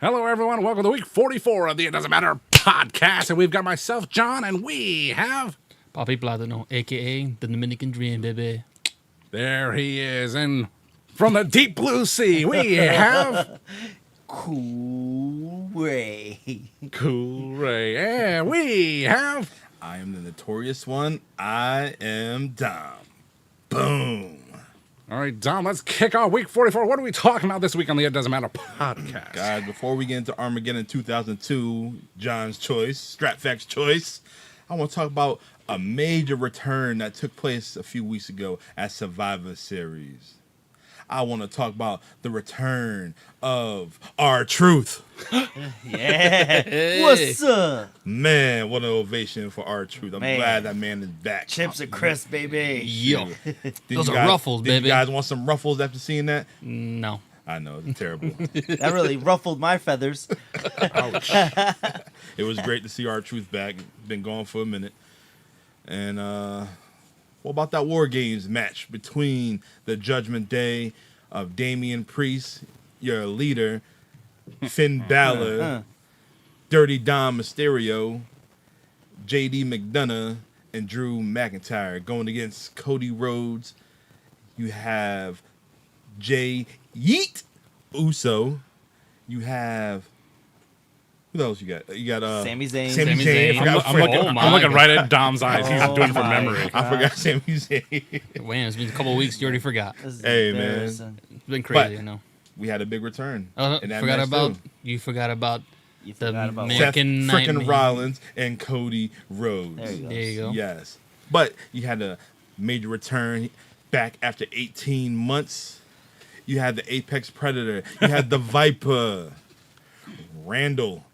Hello, everyone. Welcome to week 44 of the It Doesn't Matter podcast. And we've got myself, John, and we have... Papi Plátano, a.k.a. the Dominican Dream, baby. There he is. And from the deep blue sea, we have... Cool Ray. Cool Ray. And we have... I am the notorious one. I am Dom. Boom. All right, Dom, let's kick off week 44. What are we talking about this week on the It Doesn't Matter podcast? Guys, before we get into Armageddon 2002, John's choice, Strap Facts choice, I want to talk about a major return that took place a few weeks ago at Survivor Series. I want to talk about the return of R-Truth. Yeah. What's up? Man, what an ovation for R-Truth. I'm Man. glad that man is back. Chips and crisp, baby. Yo. Did Those you are ruffles, did baby. you guys want some ruffles after seeing that? No. I know, it's terrible. That really ruffled my feathers. Ouch. It was great to see R-Truth back. Been gone for a minute. And what about that War Games match between the Judgment Day of Damian Priest, your leader, Finn Balor, Dirty Dom Mysterio, JD McDonough, and Drew McIntyre going against Cody Rhodes. You have Jay Yeet Uso. You have... Who else you got? You got Sami Zayn. Sami Sami Zayn. Zayn. I forgot- I'm looking, Oh my I'm looking God. right at Dom's eyes. He's Oh doing it from my memory. I forgot Sami Zayn. Man, it's been a couple of weeks. You already forgot. This is Hey, man. embarrassing. It's been crazy, But- you know. We had a big return. in that Forgot match, about... too. You forgot about... You The forgot about man- Seth Freaking freaking nightmare. Rollins and Cody Rhodes. There you go. There you go. Yes. But you had a major return back after 18 months. You had the Apex Predator. You had the Viper. Randall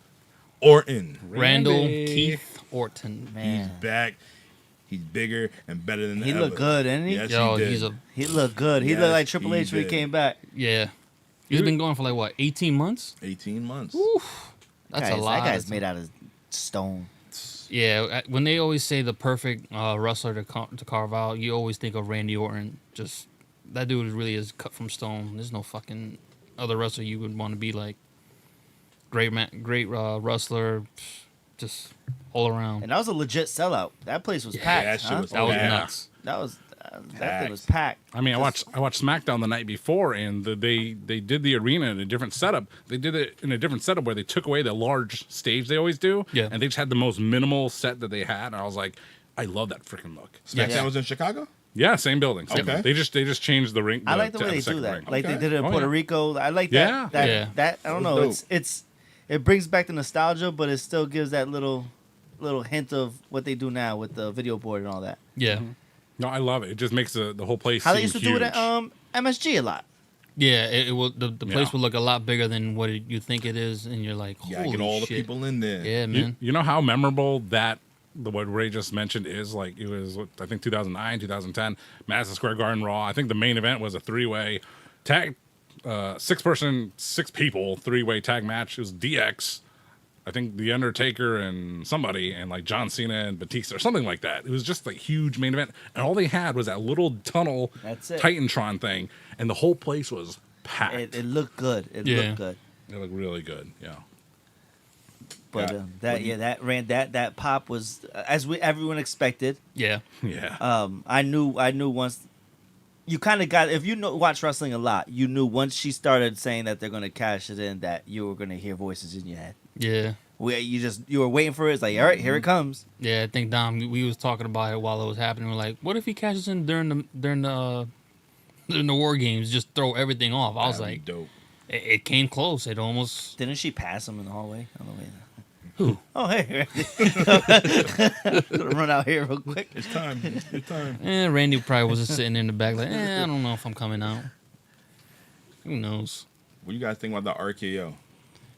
Orton. Randall Randy. Keith Orton. Man. He's back. He's bigger and better than He ever. looked good, didn't he? Yes, Yo, he did. he's a... He looked good. He Yes, looked like Triple he H when he did. came back. Yeah. He's been going for like, what, 18 months? 18 months. That's a lot. That guy's made out of stone. Yeah, when they always say the perfect wrestler to carve out, you always think of Randy Orton. Just that dude really is cut from stone. There's no fucking other wrestler you would want to be like. Great wrestler, just all around. And that was a legit sellout. That place was Yeah, packed. that shit huh? was That was packed. nuts. That was that thing was Packed. packed. I mean, I watched SmackDown the night before, and they did the arena in a different setup. They did it in a different setup where they took away the large stage they always do, Yeah. and they just had the most minimal set that they had. And I was like, I love that freaking look. SmackDown Yeah. was in Chicago? Yeah, same building. Same Okay. They just changed the ring. I like the to way the they do second that. ring. Like they Okay. did it in Oh, Puerto yeah. Rico. I like Yeah. that. Yeah. That I don't That know. was It brings back the nostalgia, but it still gives that little hint of what they do now with the video board and all that. Yeah, No, I love it. It just makes the whole place How seem they used to huge. do it at MSG a lot. yeah. It will. The place Yeah. will look a lot bigger than what you think it is, and you're like, Yeah, holy get all the shit. people in there. Yeah, man. You know how memorable that what Ray just mentioned is? Like it was, I think 2009, 2010, Madison Square Garden Raw. I think the main event was a three-way tag, 6 people, three-way tag match. It was DX. I think The Undertaker and somebody, and like John Cena and Batista or something like that. It was just like huge main event, and all they had was that little tunnel That's it. Titantron thing, and the whole place was packed. It looked good. It Yeah. looked good. It looked really good. Yeah. But Yeah. that pop was as everyone expected. Yeah, Yeah. I knew once. You kind of got if you watch wrestling a lot, you knew once she started saying that they're gonna cash it in that you were gonna hear voices in your head. yeah. You were waiting for it. It's like, all right, here it comes. Yeah, I think Dom. We was talking about it while it was happening. We're like, what if he cashes in during the War Games? Just throw everything off. I was That'd be like, dope. it came close. It almost. Didn't she pass him in the hallway on the way? Who? Oh, hey. Gonna run out here real quick. It's time. It's time. Randy probably was just sitting in the back like, I don't know if I'm coming out. Who knows? What do you guys think about the RKO?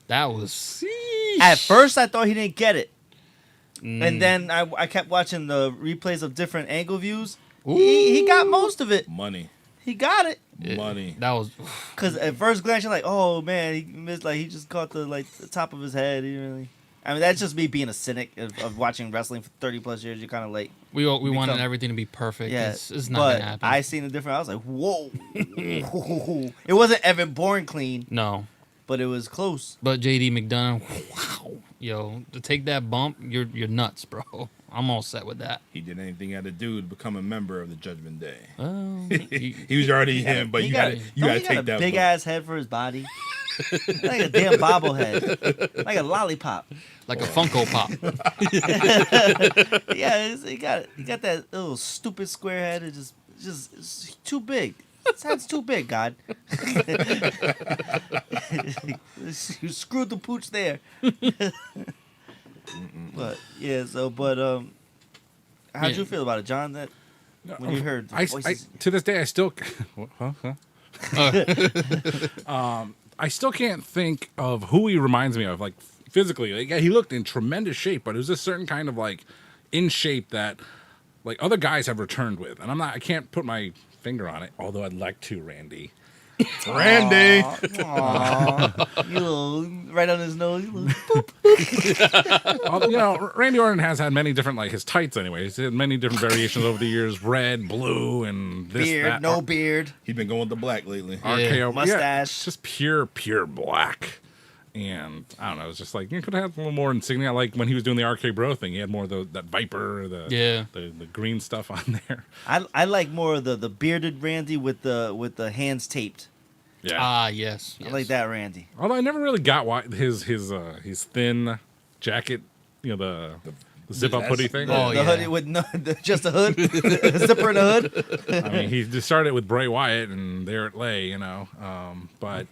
That was. At first, I thought he didn't get it. Mm. And then I kept watching the replays of different angle views. He got most of it. Money. He got it. Money. That was. Cause at first glance you're like, oh man, he missed. Like he just caught the top of his head. He really. I mean, that's just me being a cynic of watching wrestling for 30 plus years. You're kind of like, We wanted become- everything to be perfect. yeah, It's not but gonna happen. I seen the difference. I was like, whoa. It wasn't Evan Bourne clean. No. but it was close. But JD McDonough, wow, yo, to take that bump, you're nuts, bro. I'm all set with that. He did anything he had to do to become a member of the Judgment Day. Well, He was already him, but you got to take that. Big ass head for his body, like a damn bobblehead, like a lollipop. like a Funko Pop. Yeah, he got that little stupid square head. It's it's too big. His head's too big, God. You screwed the pooch there. But yeah, how'd you feel about it, John? That when you heard the voices? to this day, I still, I still can't think of who he reminds me of. Like physically, like, yeah, he looked in tremendous shape, but it was a certain kind of like in shape that like other guys have returned with, and I can't put my finger on it. Although I'd like to, Randy. Randy. Aww, you little right on his nose. You little boop. Randy Orton has had many different, like his tights anyway. He's had many different variations over the years: red, blue, and this, Beard, that. no beard. He's been going with the black lately. RKO, Mustache. just pure black. And I don't know, it's just like you could have had a little more insignia. Like when he was doing the RK Bro thing, he had more of that Viper, the green stuff on there. I like more of the bearded Randy with the hands taped. Yeah. Ah, yes. I like that Randy. Although I never really got why his thin jacket, the zip up hoodie thing. The hoodie with just a hood, a zipper and a hood. I mean, he just started with Bray Wyatt, and there it lay, But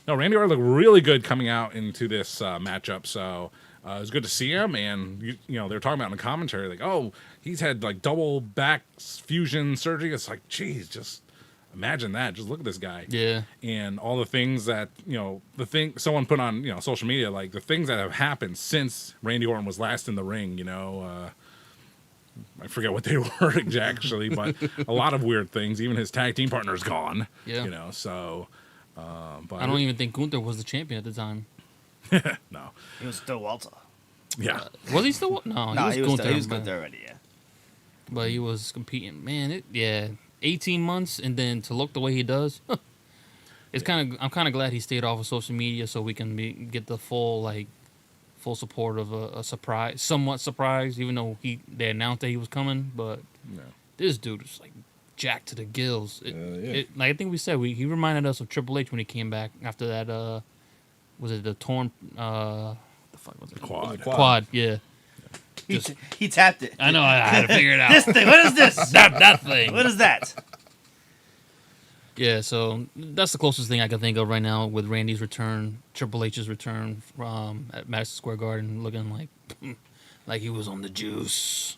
no, Randy Orton looked really good coming out into this matchup. So it was good to see him. And they're talking about in the commentary, like, oh, he's had like double back fusion surgery. It's like, geez, just imagine that. Just look at this guy. Yeah. And all the things that someone put on social media, like the things that have happened since Randy Orton was last in the ring. I forget what they were exactly, but a lot of weird things. Even his tag team partner's gone. Yeah. So. But I don't even think Gunther was the champion at the time. No. He was still Walter. Yeah. Was he still? No, He was Gunther. Gunther already. Yeah. But he was competing. Man, 18 months and then to look the way he does. I'm kind of glad he stayed off of social media so we can get the full support of a surprise, somewhat surprise, even though they announced that he was coming. But this dude was like jacked to the gills. I think we said he reminded us of Triple H when he came back after that. Was it the torn? The fuck was it? Quad. Yeah. He tapped it. I know. I had to figure it out. This thing. What is this? that thing. What is that? Yeah. So that's the closest thing I can think of right now with Randy's return, Triple H's return at Madison Square Garden, looking like he was on the juice.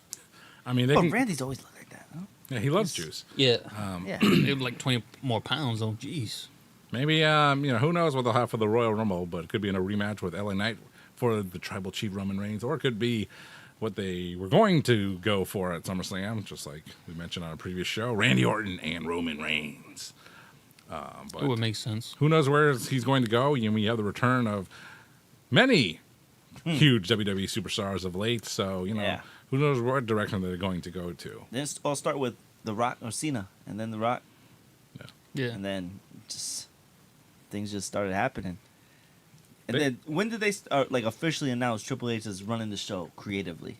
I mean, Randy's always looked like that, huh? Yeah, he loves juice. Yeah. Yeah. It was like 20 more pounds, though. Jeez. Maybe, who knows what they'll have for the Royal Rumble, but it could be in a rematch with LA Knight for the Tribal Chief Roman Reigns, or it could be what they were going to go for at SummerSlam, just like we mentioned on a previous show, Randy Orton and Roman Reigns. But It would make sense. who knows where he's going to go? We have the return of many huge WWE superstars of late, so, who knows what direction they're going to go to. Then I'll start with The Rock or Cena, and then The Rock, Yeah. and then things just started happening. And then when did they officially announce Triple H is running the show creatively?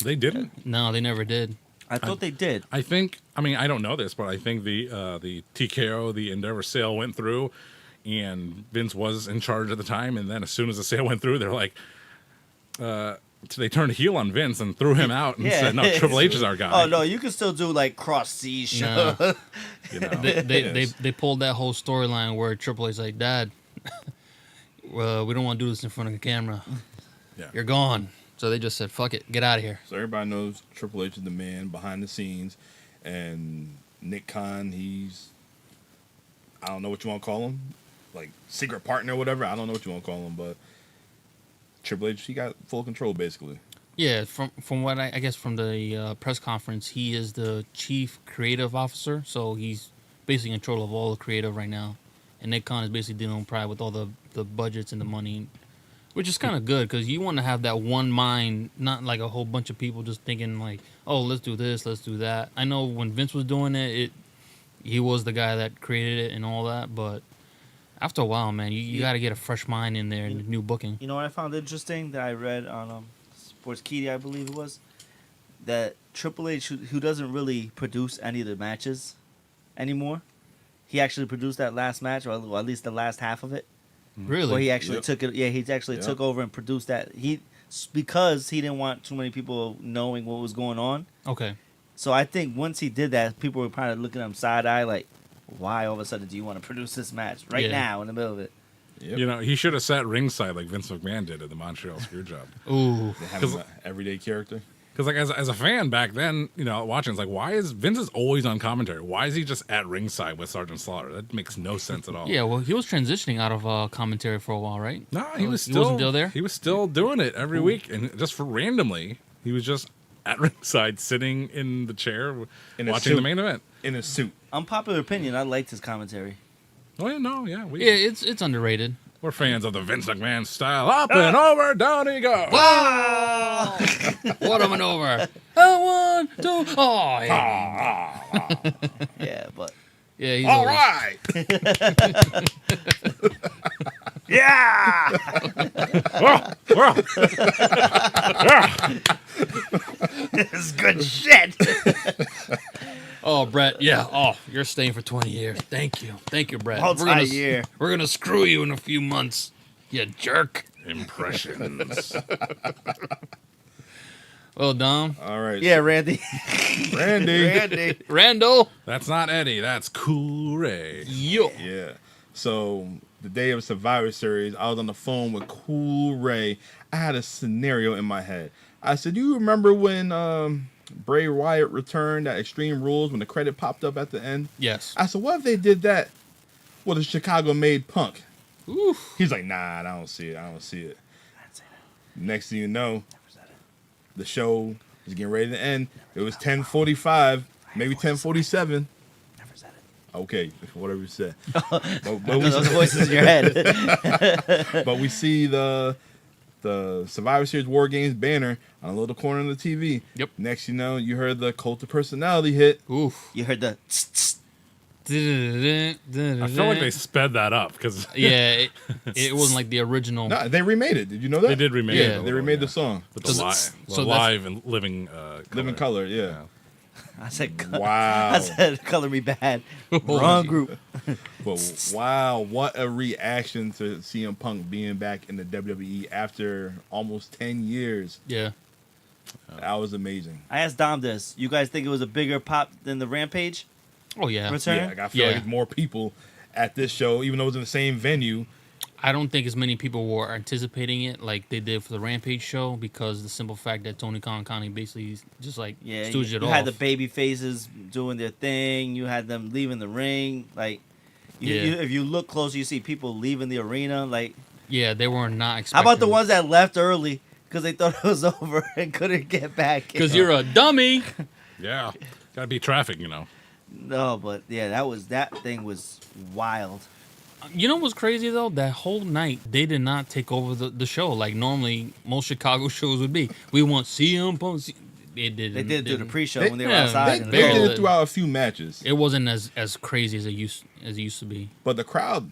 They didn't. No, they never did. I thought they did. I think. I mean, I don't know this, but I think the TKO, the Endeavor sale went through, and Vince was in charge at the time. And then as soon as the sale went through, they're like, they turned heel on Vince and threw him out and said, "No, Triple H is our guy." Oh no, you can still do cross seas show. No. Yes. They pulled that whole storyline where Triple H's like, Dad, well, we don't want to do this in front of the camera. Yeah. You're gone. So they just said, fuck it, get out of here. So everybody knows Triple H is the man behind the scenes, and Nick Khan, I don't know what you want to call him, like secret partner or whatever. I don't know what you want to call him, but Triple H, he got full control basically. Yeah, from what I guess from the press conference, he is the chief creative officer, so he's basically in control of all the creative right now. And Nick Khan is basically dealing probably with all the budgets and the money, which is kind of good because you want to have that one mind, not like a whole bunch of people just thinking like, oh, let's do this, let's do that. I know when Vince was doing it, he was the guy that created it and all that, but After a while, man, you got to get a fresh mind in there and new booking. You know what I found interesting that I read on Sports Kitty, I believe it was, that Triple H, who doesn't really produce any of the matches anymore, he actually produced that last match, or at least the last half of it. Really? Where he actually took it. Yeah, he actually took over and produced that. Because he didn't want too many people knowing what was going on. Okay. So I think once he did that, people were probably looking at him side eye like, why all of a sudden do you want to produce this match right now in the middle of it? Yep. You know, he should have sat ringside like Vince McMahon did at the Montreal Screwjob. Ooh. They have an everyday character. Because like as a fan back then, you know, watching, it's like, why is Vince is always on commentary? Why is he just at ringside with Sergeant Slaughter? That makes no sense at all. Yeah, well, he was transitioning out of commentary for a while, right? No, he was He wasn't still there? He was still doing it every week, and just for randomly, he was just at ringside, sitting in the chair, watching the main event. In a suit. Unpopular opinion, I liked his commentary. Oh yeah, no, yeah, Yeah, it's underrated. we're fans of the Vince McMahon style. Up and over, down he goes. Wow! What am I over? I want to. Oh, yeah. Yeah, but Yeah, he's All always- right. yeah, Well, this is good shit. Oh, Brett. Yeah. Oh, you're staying for 20 years. Thank you, Brett. Multi-year. We're gonna screw you in a few months. You jerk. impressions. Well, Dom, All right. Yeah, Randy. Randy. Randall. That's not Eddie. That's Cool Ray. Yo. Yeah. So the day of Survivor Series, I was on the phone with Cool Ray. I had a scenario in my head. I said, "You remember when Bray Wyatt returned at Extreme Rules when the credit popped up at the end?" Yes. I said, "What if they did that with a Chicago-made Punk?" Oof. He's like, "Nah, I don't see it. I don't see it." Next thing you know, the show was getting ready to end. It was 10:45, maybe 10:47. Never said it. Okay, whatever you said. Those voices in your head. But we see the Survivor Series War Games banner on a little corner of the TV. Yep. Next, you know, you heard the Cult of Personality hit. Oof. You heard the tss, tss. I feel like they sped that up because Yeah, it wasn't like the original. No, they remade it. Did you know that? they did remake Yeah. it. a They little, remade yeah. the song. With So the, that's- the so that's- live and living Living Color, yeah. I said, Wow. I said, color me bad. Holy Wrong shit. group. But wow, what a reaction to CM Punk being back in the WWE after almost 10 years. Yeah. That was amazing. I asked Dom this. You guys think it was a bigger pop than the Rampage Oh yeah. return? Yeah, like, I feel Yeah. like it's more people at this show, even though it was in the same venue. I don't think as many people were anticipating it like they did for the Rampage show because the simple fact that Tony Khan Connie basically just like Yeah, stooged you it off. had the baby faces doing their thing. You had them leaving the ring. Like, Yeah. if you look closer, you see people leaving the arena. Like, Yeah, they were not how expecting. about the ones that left early because they thought it was over and couldn't get back? Because you're a dummy. Yeah, gotta be traffic, you know. No, but yeah, that thing was wild. You know what's crazy though? That whole night they did not take over the show like normally most Chicago shows would be. We want CM Punk. They did. They did do the pre-show They- when they were yeah, outside. They, in they the did cold. it throughout a few matches. It wasn't as crazy as it used to be. But the crowd,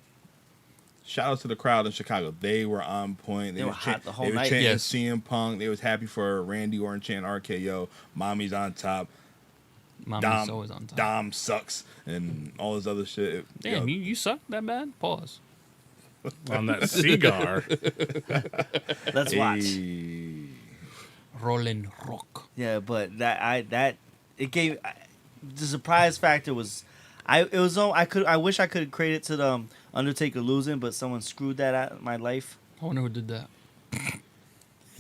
shout out to the crowd in Chicago. They were on point. They were hot the whole They were night. chanting Yes. CM Punk. They was happy for Randy Orton chanting RKO. Mommy's on top. Mommy's always on top. Dom sucks and all this other shit. Damn, you suck that bad? Pause. On that cigar. Let's watch. Hey. Rolling Rock. Yeah, but it gave the surprise factor was I wish I could credit to the Undertaker losing, but someone screwed that out of my life. I wonder who did that.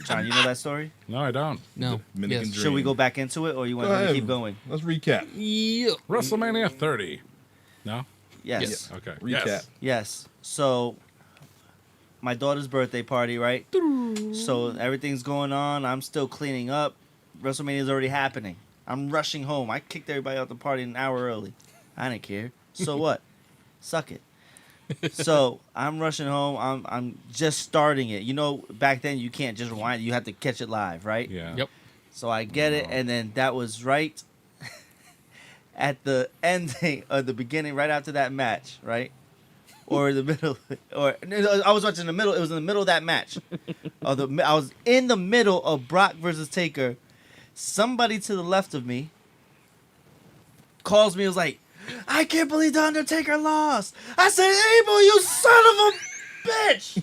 John, you know that story? No, I don't. No. Dominican Yes. Dream. Should we go back into it, or you want Go to ahead. keep going? Let's recap. Yeah. WrestleMania 30. No? Yes. Okay. Recap. Yes. Yes. So, my daughter's birthday party, right? So everything's going on. I'm still cleaning up. WrestleMania's already happening. I'm rushing home. I kicked everybody out the party an hour early. I didn't care. So what? Suck it. So I'm rushing home. I'm just starting it. You know, back then you can't just rewind. You have to catch it live, right? Yeah. Yep. So I get it, and then that was right at the ending of the beginning, right after that match, right? or in the middle, or no, I was watching the middle. It was in the middle of that match. I was in the middle of Brock versus Taker. Somebody to the left of me calls me. Was like, "I can't believe the Undertaker lost." I said, "Abel, you son of a bitch!"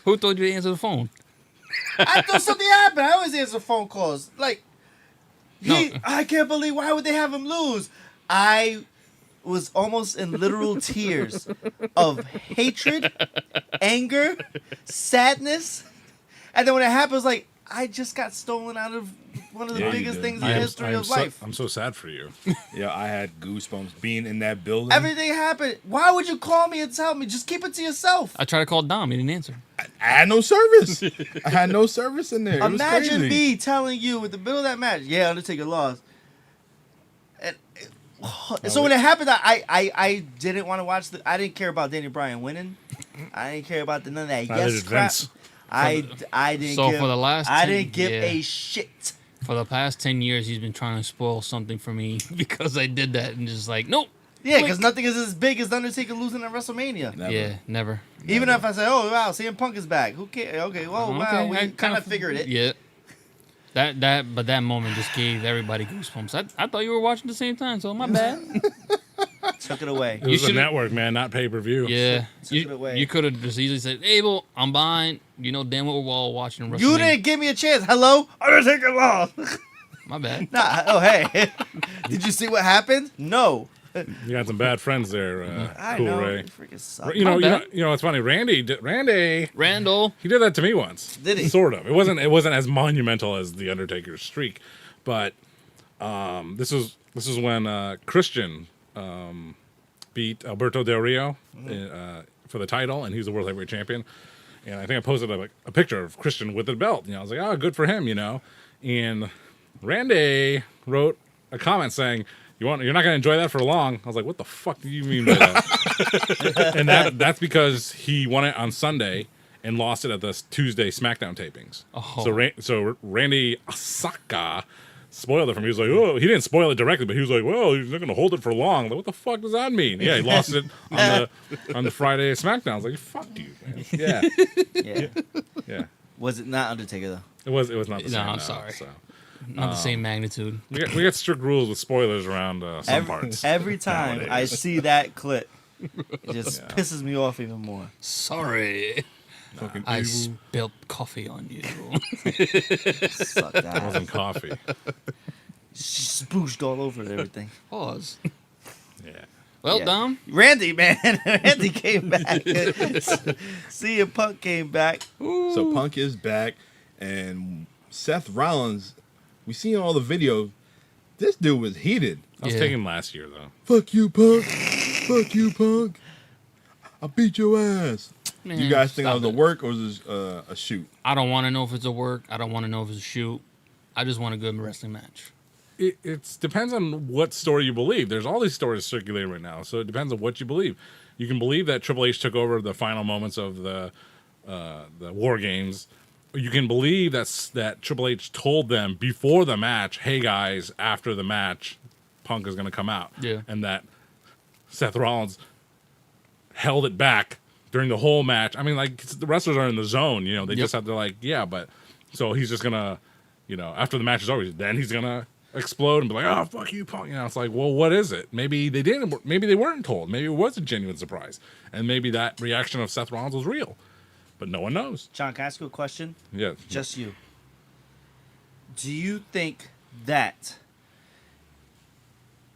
Who told you to answer the phone? I thought something happened. I always answer phone calls. Like, No. I can't believe, why would they have him lose? I was almost in literal tears of hatred, anger, sadness. And then when it happened, I was like, I just got stolen out of one of the Yeah, you biggest did. things in the history of life. I'm so sad for you. Yeah, I had goosebumps being in that building. Everything happened. Why would you call me and tell me? Just keep it to yourself. I tried to call Dom. He didn't answer. I had no service. I had no service in there. It was Imagine crazy. me telling you in the middle of that match, yeah, Undertaker lost. And so when it happened, I didn't want to watch I didn't care about Daniel Bryan winning. I didn't care about none of that Neither yes did crap. Vince. I didn't So give, for the last I 10 didn't give yeah. a shit. For the past 10 years, he's been trying to spoil something for me because I did that and just like, nope. Yeah, because nothing is as big as Undertaker losing at WrestleMania. Never. Yeah, never. Even if I say, "Oh wow, CM Punk is back," who cares? Okay, well, wow, we I kind of figured it. Yeah. But that moment just gave everybody goosebumps. I thought you were watching at the same time, so my bad. Took it away. It was a should've- network, man, not pay per view. Yeah. Took it away. You could have just easily said, Abel, I'm behind. You know damn well we're all watching WrestleMania. You didn't give me a chance. Hello, Undertaker lost. My bad. Nah. Oh hey, did you see what happened? No. You got some bad friends there, I Cool know. Ray. You freaking suck. You know, My bad. it's funny. Randy, Randall. he did that to me once. Did he? Sort of. It wasn't as monumental as the Undertaker's streak, but this was when Christian beat Alberto Del Rio for the title, and he's the world heavyweight champion. And I think I posted a picture of Christian with the belt. I was like, oh, good for him, And Randy wrote a comment saying, You're not going to enjoy that for long. I was like, what the fuck do you mean by that? And that's because he won it on Sunday and lost it at the Tuesday SmackDown tapings. Oh. So Randy Asaka spoiled it for me. He was like, oh, he didn't spoil it directly, but he was like, well, he's not going to hold it for long. Like, what the fuck does that mean? Yeah, he lost it on the Friday SmackDown. I was like, fuck you, man. Yeah, Yeah. yeah. Was it not Undertaker though? It was not the No, same. I'm sorry. So. Not the same magnitude. We got strict rules with spoilers around some parts. Every time I nowadays. see that clip, it just pisses me off even more. Sorry. Fucking I evil. spilled coffee on you. Suck It that. wasn't coffee. Spooshed all over everything. Pause. Yeah. Well, Yeah. Dom. Randy, man. Randy came back. CM Punk came back. So Punk is back, and Seth Rollins. We seen all the videos. This dude was heated. I was Yeah. taking last year though. Fuck you, Punk. Fuck you, Punk. I beat your ass. Man, You guys think that stop was a it. work or was this a shoot? I don't want to know if it's a work. I don't want to know if it's a shoot. I just want a good wrestling match. It depends on what story you believe. There's all these stories circulating right now, so it depends on what you believe. You can believe that Triple H took over the final moments of the War Games. You can believe that Triple H told them before the match, "Hey guys, after the match, Punk is going to come out," Yeah. and that Seth Rollins held it back during the whole match. I mean, like the wrestlers are in the zone, they just have to but so he's just gonna, after the match is over, then he's gonna explode and be like, "Oh fuck you, Punk." It's like, well, what is it? Maybe they didn't. Maybe they weren't told. Maybe it was a genuine surprise, and maybe that reaction of Seth Rollins was real, but no one knows. John, can I ask you a question? Yeah, Just you. Do you think that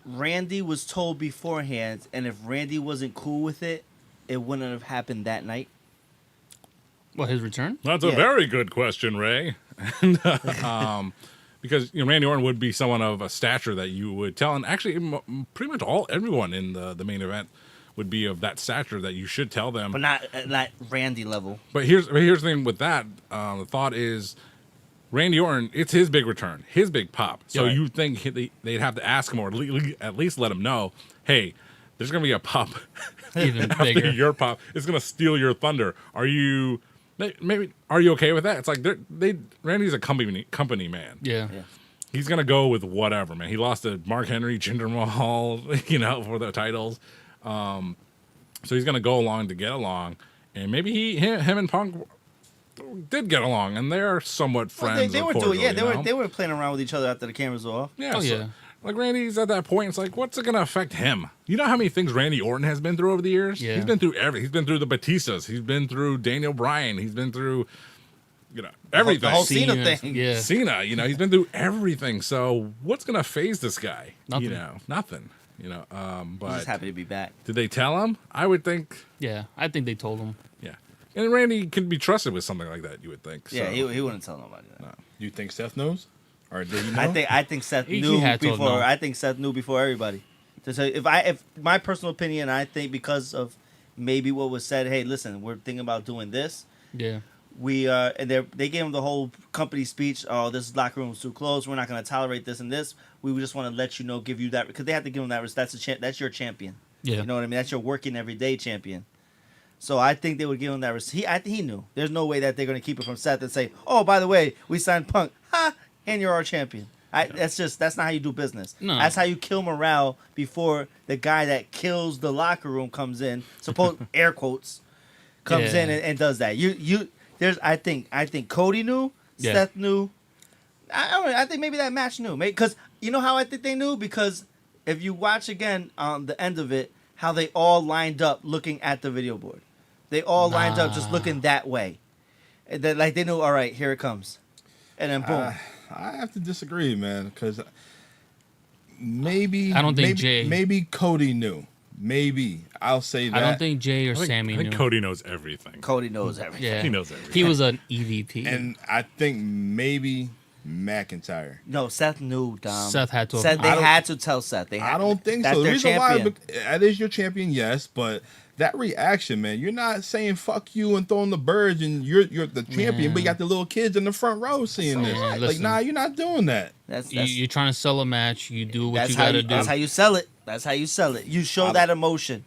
Randy was told beforehand, and if Randy wasn't cool with it, it wouldn't have happened that night? What, his return? That's a Yeah. very good question, Ray. And, because Randy Orton would be someone of a stature that you would tell, and actually, pretty much everyone in the main event would be of that stature that you should tell them. But not at that Randy level. But here's the thing with that. The thought is, Randy Orton, it's his big return, his big pop. So Right. you think they'd have to ask him, or at least let him know, hey, there's going to be a pop Even after bigger. your pop. It's going to steal your thunder. Are you okay with that? It's like Randy's a company man. Yeah. Yeah. He's going to go with whatever, man. He lost to Mark Henry, Jinder Mahal, for the titles. So he's gonna go along to get along, and maybe him and Punk did get along, and they're somewhat friends. They or were cordial, doing, yeah, you know? they were playing around with each other after the cameras were off. Yeah. Oh, so, yeah. Like Randy's at that point, it's like, what's it gonna affect him? You know how many things Randy Orton has been through over the years? Yeah. He's been through everything. He's been through the Batistas. He's been through Daniel Bryan. He's been through, everything. The whole Cena Cena, thing. yeah. Cena, he's been through everything. So what's gonna phase this guy? Nothing. Nothing. I'm But just happy to be back. did they tell him? I would think, Yeah, I think they told him. yeah. And Randy can be trusted with something like that. You would think. Yeah, so. he wouldn't tell nobody that. Do you think Seth knows, or did he know? I think Seth He knew had to have before. known. I think Seth knew before everybody. So if my personal opinion, I think because of maybe what was said, hey, listen, we're thinking about doing this. Yeah. We and they gave him the whole company speech. Oh, this locker room's too close. We're not going to tolerate this and this. We just want to let you know, give you that, because they have to give him that. That's your champion. Yeah. You know what I mean? That's your working everyday champion. So I think they would give him that. He knew. There's no way that they're going to keep it from Seth and say, oh, by the way, we signed Punk. Ha! And you're our champion. That's not how you do business. No. That's how you kill morale before the guy that kills the locker room comes in. Suppose air quotes comes Yeah. in and does that. I think Cody knew. Yeah. Seth knew. I think maybe that match knew. Because you know how I think they knew? Because if you watch again on the end of it, how they all lined up looking at the video board. They all lined up just looking that way. And then, like, they knew, all right, here it comes. And then boom. I have to disagree, man, because maybe I don't think Jay- Maybe Cody knew. Maybe I'll say that. I don't think Jay or Sammy I think knew. Cody knows everything. Cody knows everything. Yeah. He knows everything. He was an EVP. And I think maybe McIntyre. No, Seth knew, Dom. Seth had to have- Seth, they I don't- had to tell Seth. I don't think that's so. The their reason champion. why that is your champion, yes, but that reaction, man, you're not saying fuck you and throwing the birds and you're the champion, but you got the little kids in the front row seeing this. what? Like, Listen. nah, you're not doing that. That's You're trying to sell a match. You do what that's you how gotta do. That's how you sell it. That's how you sell it. You show that emotion.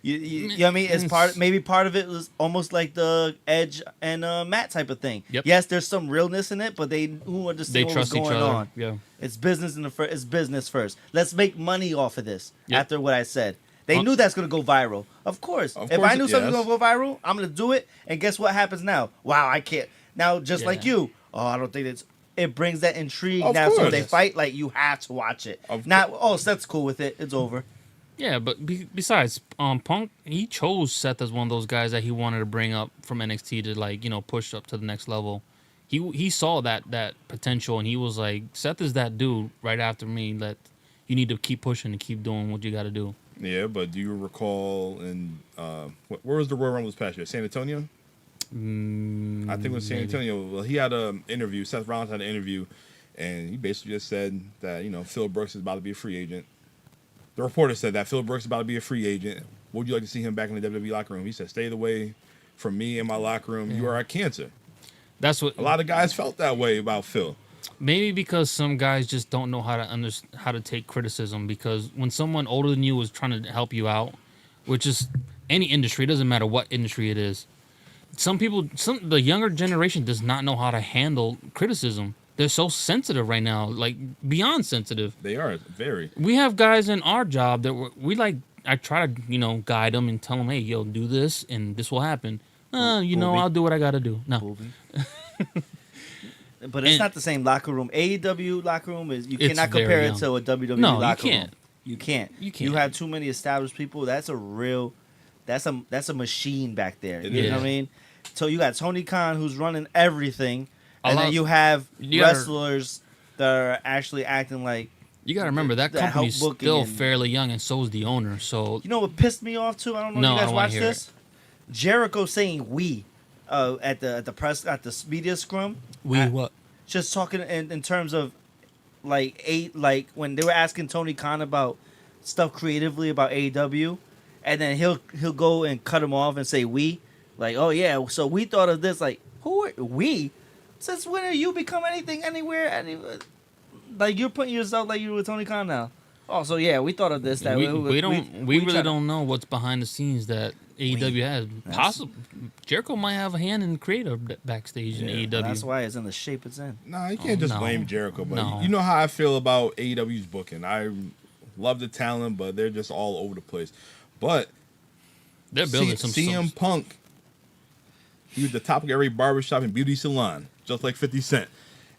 You know what I mean? It's maybe part of it was almost like the Edge and Matt type of thing. Yep. Yes, there's some realness in it, but they knew They what was trust each going other. on. Yeah. It's business it's business first. Let's make money off of this. Yep. After what I said, they knew that's gonna go viral. Of course. Of If course I knew it- something was yes. gonna go viral, I'm gonna do it. And guess what happens now? Wow, I can't. Now, just like Yeah. you. Oh, I don't think it's. It brings that intrigue. Of Now, so course. they fight, like, you have to watch it. Not, oh, Seth's cool with it. It's over. Yeah, but besides, Punk, he chose Seth as one of those guys that he wanted to bring up from NXT to push up to the next level. He saw that potential and he was like, Seth is that dude right after me that you need to keep pushing and keep doing what you got to do. Yeah, but do you recall where was the Royal Rumble this past year? San Antonio? I think it was San maybe. Antonio. Well, he had an interview. Seth Rollins had an interview, and he basically just said that Phil Brooks is about to be a free agent. The reporter said that Phil Brooks is about to be a free agent. Would you like to see him back in the WWE locker room? He said, "Stay away from me and my locker room. You are a cancer." That's what A lot of guys felt that way about Phil. maybe because some guys just don't know how to take criticism. Because when someone older than you is trying to help you out, which is any industry, it doesn't matter what industry it is. The younger generation does not know how to handle criticism. They're so sensitive right now, like beyond sensitive. They are very. We have guys in our job that we like. I try to guide them and tell them, hey, yo, do this and this will happen. Booby. I'll do what I got to do. No, But it's And- not the same locker room. AEW locker room is, you It's cannot very compare it young. to a WWE No, you locker room. can't. You can't. You can't. You have too many established people. That's a machine back there. It You know is. what I mean? So you got Tony Khan who's running everything, A and lot- then you have you gotta- wrestlers that are actually acting like. you got to remember that That help company's booking still and- fairly young, and so is the owner. So You know what pissed me off too? I don't know No, if I you guys don't wanna watched hear this. Jericho saying "we" at the media scrum. what? Just talking in terms of like when they were asking Tony Khan about stuff creatively about AEW, and then he'll go and cut him off and say "we," like, oh yeah, so we thought of this. Like, who are we? Since when are you become anything anywhere? Like, you're putting yourself like you with Tony Khan now. Oh, so yeah, we thought of this. That We really tried- don't know what's behind the scenes that AEW has. Possible Jericho might have a hand in creative backstage in AEW. That's why it's in the shape it's in. Nah, you can't just no. blame Jericho, but No. you know how I feel about AEW's booking. I love the talent, but they're just all over the place. But They're building some CM Punk. He was the topic of every barbershop and beauty salon, just like 50 Cent.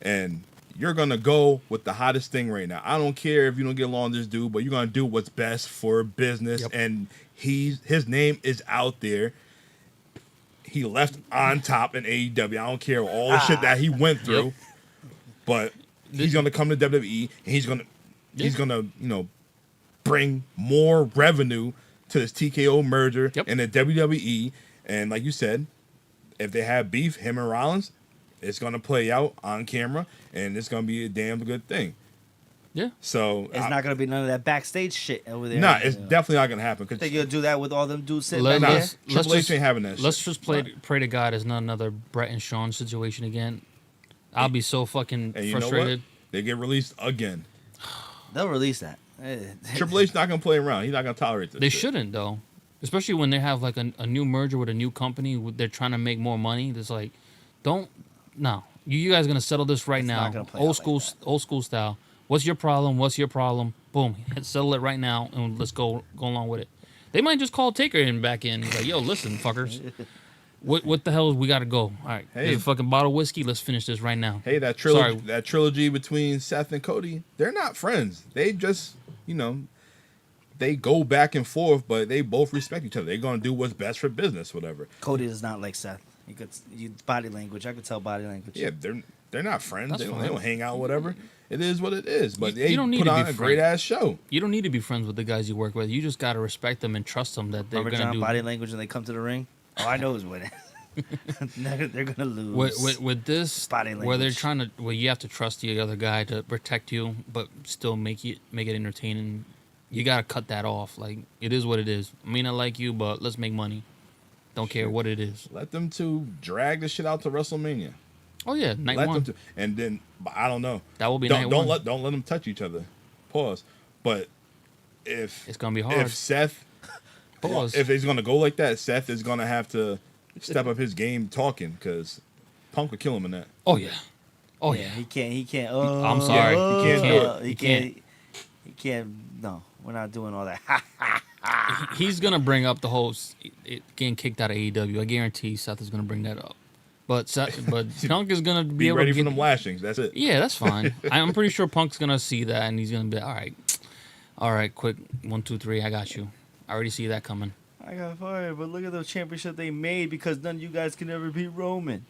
And you're gonna go with the hottest thing right now. I don't care if you don't get along with this dude, but you're gonna do what's best for business. Yep. And his name is out there. He left on top in AEW. I don't care all the shit that he went through, Yep. but he's gonna come to WWE and he's gonna bring more revenue to this TKO merger Yep. and the WWE. And like you said, if they have beef, him and Rollins, it's gonna play out on camera, and it's gonna be a damn good thing. Yeah. So It's not gonna be none of that backstage shit over there. Nah, it's definitely not gonna happen. Cause Think you'll do that with all them dudes sitting Let- back let's- there? Triple H ain't having that shit. Let's just pray to God it's not another Brett and Sean situation again. I'll be so fucking And you know what? frustrated. They get released again. They'll release that. Triple H not gonna play around. He's not gonna tolerate this. They shit. shouldn't though, especially when they have like a new merger with a new company. They're trying to make more money. It's like, don't no. You guys gonna settle this right It's now, not gonna play old out school, like that. old school style. What's your problem? What's your problem? Boom, settle it right now, and let's go along with it. They might just call Taker back in. He's like, yo, listen, fuckers, what the hell? We gotta go. All right, Hey. here's a fucking bottle of whiskey. Let's finish this right now. Hey, that Sorry. trilogy between Seth and Cody, they're not friends. They just, they go back and forth, but they both respect each other. They're gonna do what's best for business, whatever. Cody is not like Seth. Body language. I could tell body language. Yeah, they're not friends. That's They fine. don't hang out, whatever. It is what it is. But You they don't need put to be on a great ass show. You don't need to be friends with the guys you work with. You just gotta respect them and trust them that they're Remember gonna John do. body language when they come to the ring? Oh, I know who's winning. They're gonna lose. With this, Body where they're language. trying to, where you have to trust the other guy to protect you, but still make it entertaining. You gotta cut that off. Like, it is what it is. I mean, I like you, but let's make money. Don't care what it is. Let them two drag the shit out to WrestleMania. Oh yeah, night Let one. them and then but I don't know. That will be don't night don't one. let them touch each other. Pause. But if It's gonna be hard. if Seth Pause. if he's gonna go like that, Seth is gonna have to step up his game talking because Punk would kill him in that. Oh yeah. Oh yeah. He can't. I'm sorry. Oh, He can't do it. He He can't. He can't. No, we're not doing all that. He's gonna bring up the whole getting kicked out of AEW. I guarantee Seth is gonna bring that up. But Punk is gonna be, Be able ready to for get them lashings. That's it. Yeah, that's fine. I'm pretty sure Punk's gonna see that and he's gonna be all right, quick, 1, 2, 3, I got you. I already see that coming. I got fired, but look at the championship they made because none of you guys can ever beat Roman.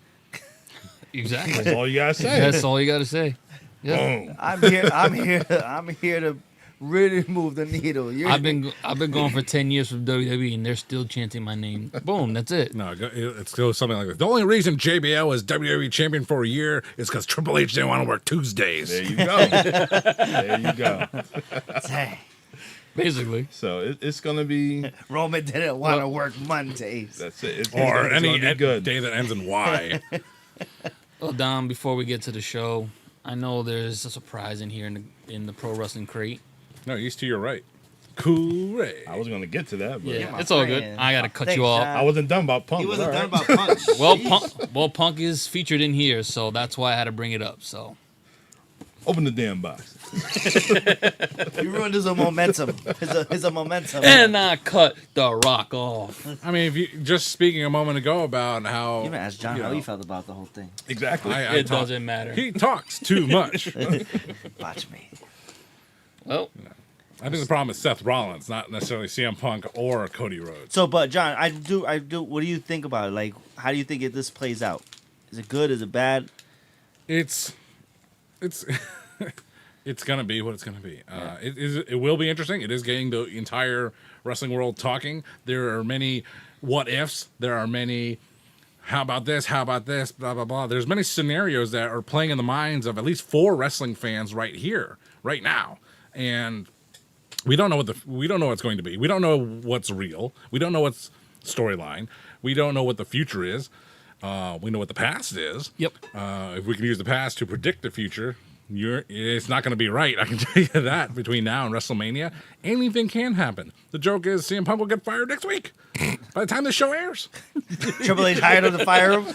Exactly. That's all you gotta say. That's all you gotta say. Yeah. Boom. I'm here to really move the needle. I've been going for 10 years from WWE and they're still chanting my name. Boom, that's it. No, it's goes something like this. The only reason JBL was WWE champion for a year is because Triple H didn't want to work Tuesdays. There you go. There you go. Dang. Basically. So it's gonna be. Roman didn't want to work Mondays. That's it. It's Or gonna any be good. day that ends in Y. Well, Dom, before we get to the show, I know there's a surprise in here in the Pro Wrestling Crate. No, he's to your right. Cool. I was gonna get to that, but Yeah, my it's all good. friend. I gotta cut Thanks, you off. John. I wasn't done about Punk. He but wasn't all done right. about Punch. Well, Punk is featured in here, so that's why I had to bring it up. So Open the damn box. You ruined his momentum. His momentum. and I cut the Rock off. I mean, if you just speaking a moment ago about how You even asked John you how know, he felt about the whole thing. Exactly. It doesn't matter. He talks too much. Watch me. Well, I think the problem is Seth Rollins, not necessarily CM Punk or Cody Rhodes. So, but John, I do. What do you think about it? Like, how do you think this plays out? Is it good? Is it bad? It's it's gonna be what it's gonna be. It will be interesting. It is getting the entire wrestling world talking. There are many what ifs. There are many how about this, blah blah blah. There's many scenarios that are playing in the minds of at least 4 wrestling fans right here, right now, and we don't know what's going to be. We don't know what's real. We don't know what's storyline. We don't know what the future is. We know what the past is. yep. If we can use the past to predict the future, it's not going to be right. I can tell you that. Between now and WrestleMania, anything can happen. The joke is CM Punk will get fired next week. By the time the show airs, Triple H hired him to fire him.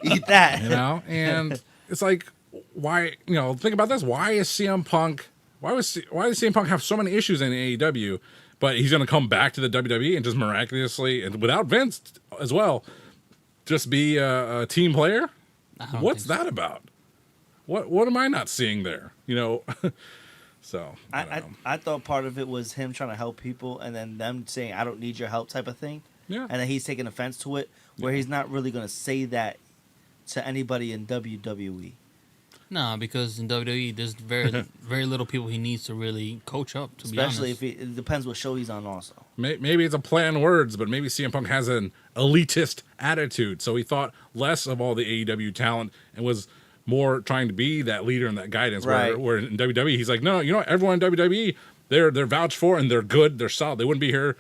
Eat that. you know. And it's like, why? Think about this. Why is CM Punk? Why does CM Punk have so many issues in AEW? but he's going to come back to the WWE and just miraculously, and without Vince as well, just be a team player. What's that about? What am I not seeing there? You know, so I don't know. I thought part of it was him trying to help people, and then them saying "I don't need your help" type of thing. Yeah, And then he's taking offense to it, where he's not really going to say that to anybody in WWE. No, because in WWE, there's very little people he needs to really coach up. To Especially be honest, if it depends what show he's on. Also, Maybe it's a play on words, but maybe CM Punk has an elitist attitude, so he thought less of all the AEW talent and was more trying to be that leader and that guidance. Right. Where in WWE, he's like, no, you know, everyone in WWE, they're vouched for and they're good, they're solid. They wouldn't be here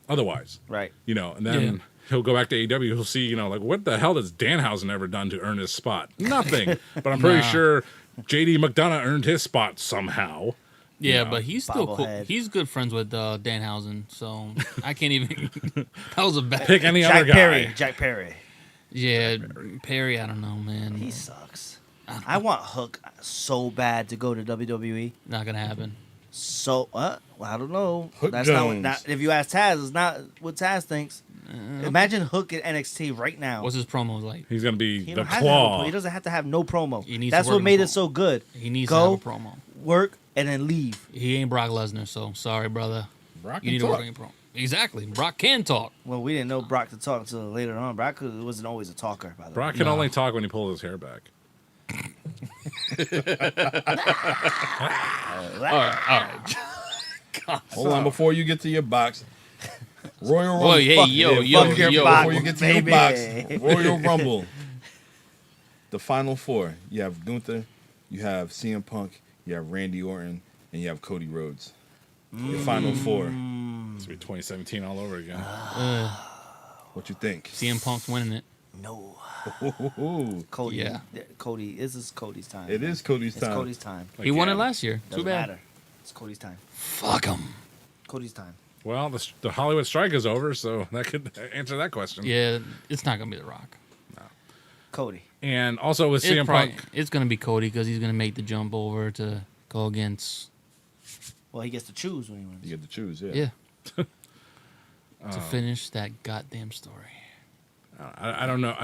otherwise. right? You know, and then he'll go back to AEW. He'll see, you know, like, what the hell has Danhausen ever done to earn his spot? Nothing. But I'm pretty sure JD McDonough earned his spot somehow. yeah, you know, but he's still cool. bobblehead. He's good friends with Danhausen, so I can't even. That was a bad. Pick any other guy. Jack Perry. Yeah, Perry. I don't know, man. He sucks. I want Hook so bad to go to WWE. Not gonna happen. So, well, I don't know. Hook That's Jones. not. If you ask Taz, it's not what Taz thinks. Imagine Hook at NXT right now. What's his promo like? He's going to be He the don't have to have claw. he doesn't have to have no promo. He needs That's to work what on made the it so good. He needs Go, to have a promo. work, and then leave. He ain't Brock Lesnar, so sorry, brother. Brock You can need to work talk. on your promo. Exactly. Brock can talk. Well, we didn't know Brock to talk until later on. Brock wasn't always a talker, by the Brock way. can No. only talk when he pulls his hair back. All right. Hold on, before you get to your box, Royal Rumble. Whoa, hey, Fuck yo, yeah, yo, fuck your yo. box. Before you get to Baby. your box, Royal Rumble. The final four. You have Gunther, you have CM Punk, you have Randy Orton, and you have Cody Rhodes. Your final four. It's be 2017 all over again. What you think? CM Punk's winning it. No. Ooh, Cody. Yeah. Cody. This is Cody's time. it is Cody's It's time. Cody's time. Like, He won yeah. it last year. Doesn't Too bad. matter. It's Cody's time. Fuck him. Cody's time. Well, the Hollywood strike is over, so that could answer that question. Yeah, it's not gonna be The Rock. Cody. And also with CM Punk, It's gonna be Cody because he's gonna make the jump over to go against. Well, he gets to choose when he wins. You get to choose, yeah. Yeah. To finish that goddamn story. I don't know.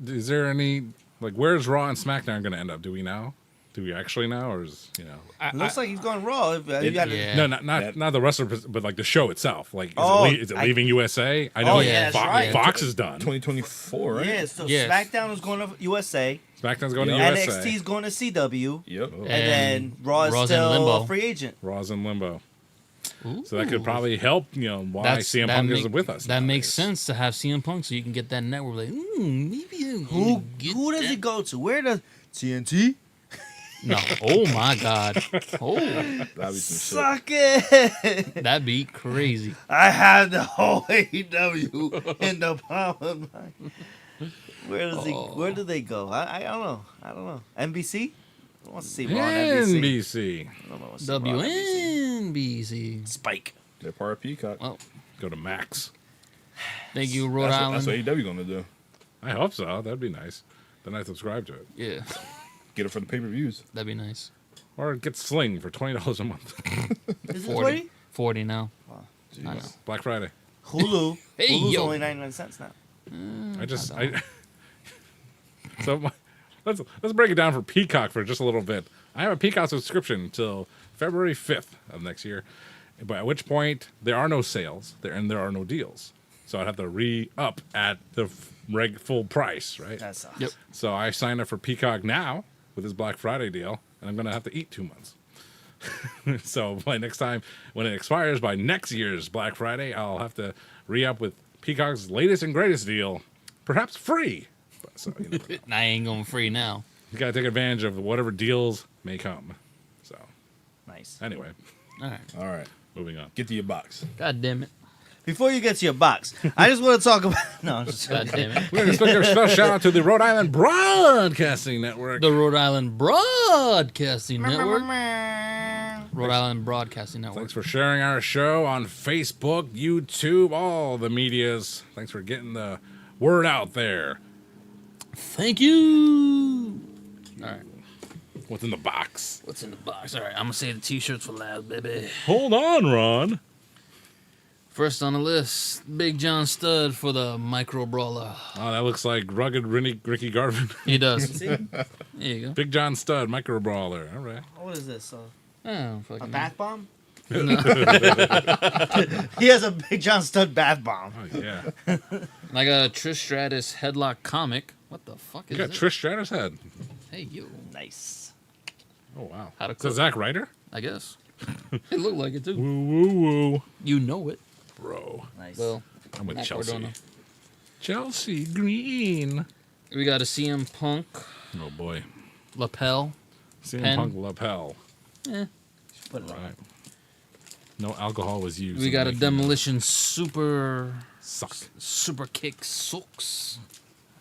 Is there any, like, where's Raw and SmackDown going to end up? Do we know? Do we actually know, or is, you know? It looks like he's going Raw. Yeah. No, not That- the wrestler, but like the show itself. Like, is it I- leaving USA? I know yeah, that's right. Fox is done. 2024, right? Yeah, so Yes. SmackDown is going to USA. SmackDown's going to Yeah. USA. NXT is going to CW. Yep. Oh. And then Raw is Raw's in still limbo. a free agent. Raw's in limbo. Ooh. So that could probably help, you know, why CM Punk is with us. That makes nowadays. sense to have CM Punk so you can get that network. Like, maybe Who does he go to? Where does TNT? No. Oh my God. Oh, That'd be some shit. Suck it. that'd be crazy. I have the whole AEW in the palm of my. Where does he? Where do they go? I don't know. I don't know. NBC. I want to see Raw on NBC. NBC. I don't know what to see Raw on NBC. WNBC. Spike. They're part of Peacock. Well, Go to Max. thank you, Rhode That's Island. what AEW gonna do. I hope so. That'd be nice. Then I subscribe to it. Yeah, Get it for the pay-per-views. that'd be nice. Or get Sling for $20 a month. Is it 40. 20? 40 now. Jeez. I know. Black Friday. Hulu. Hey, Hulu's yo. only 99 cents now. So let's break it down for Peacock for just a little bit. I have a Peacock subscription until February 5th of next year, but at which point there are no sales there and there are no deals. So I'd have to re-up at the full price, right? That sucks. Yep. So I signed up for Peacock now with this Black Friday deal, and I'm going to have to eat 2 months. So by next time, when it expires by next year's Black Friday, I'll have to re-up with Peacock's latest and greatest deal, perhaps free. But, so, you know, I ain't going free now. you got to take advantage of whatever deals may come. So Nice. anyway, All right. All right. moving on. Get to your box. God damn it. Before you get to your box, I just want to talk about. No, I'm just God damn it. We're going to stick a special shout out to the Rhode Island Broadcasting Network. The Rhode Island Broadcasting Network. Rhode Island Broadcasting Network. Thanks for sharing our show on Facebook, YouTube, all the medias. Thanks for getting the word out there. Thank you. All right. What's in the box? What's in the box? All right. I'm going to say the t-shirts for last, baby. Hold on, Ron. First on the list, Big John Studd for the Micro Brawler. Oh, that looks like rugged Ricky Garvin. He does. See? There you go. Big John Stud, micro brawler. All right. What is this? Oh, A fucking bath bomb? He has a Big John Stud bath bomb. Oh yeah. I got a Trish Stratus headlock comic. What the fuck You is got that? Trish Stratus head. Hey, you. Nice. Oh wow. How to Is that cook. Zack Ryder? I guess. It looked like it too. Woo woo woo. You know it. Bro. Nice. Well, I'm with Matt Chelsea. Cardona. Chelsea Green. We got a CM Punk Oh boy. lapel. CM Pen. Punk lapel. Put it on. Right. No alcohol was used. We in got a making Demolition Super Suck. Kick Socks.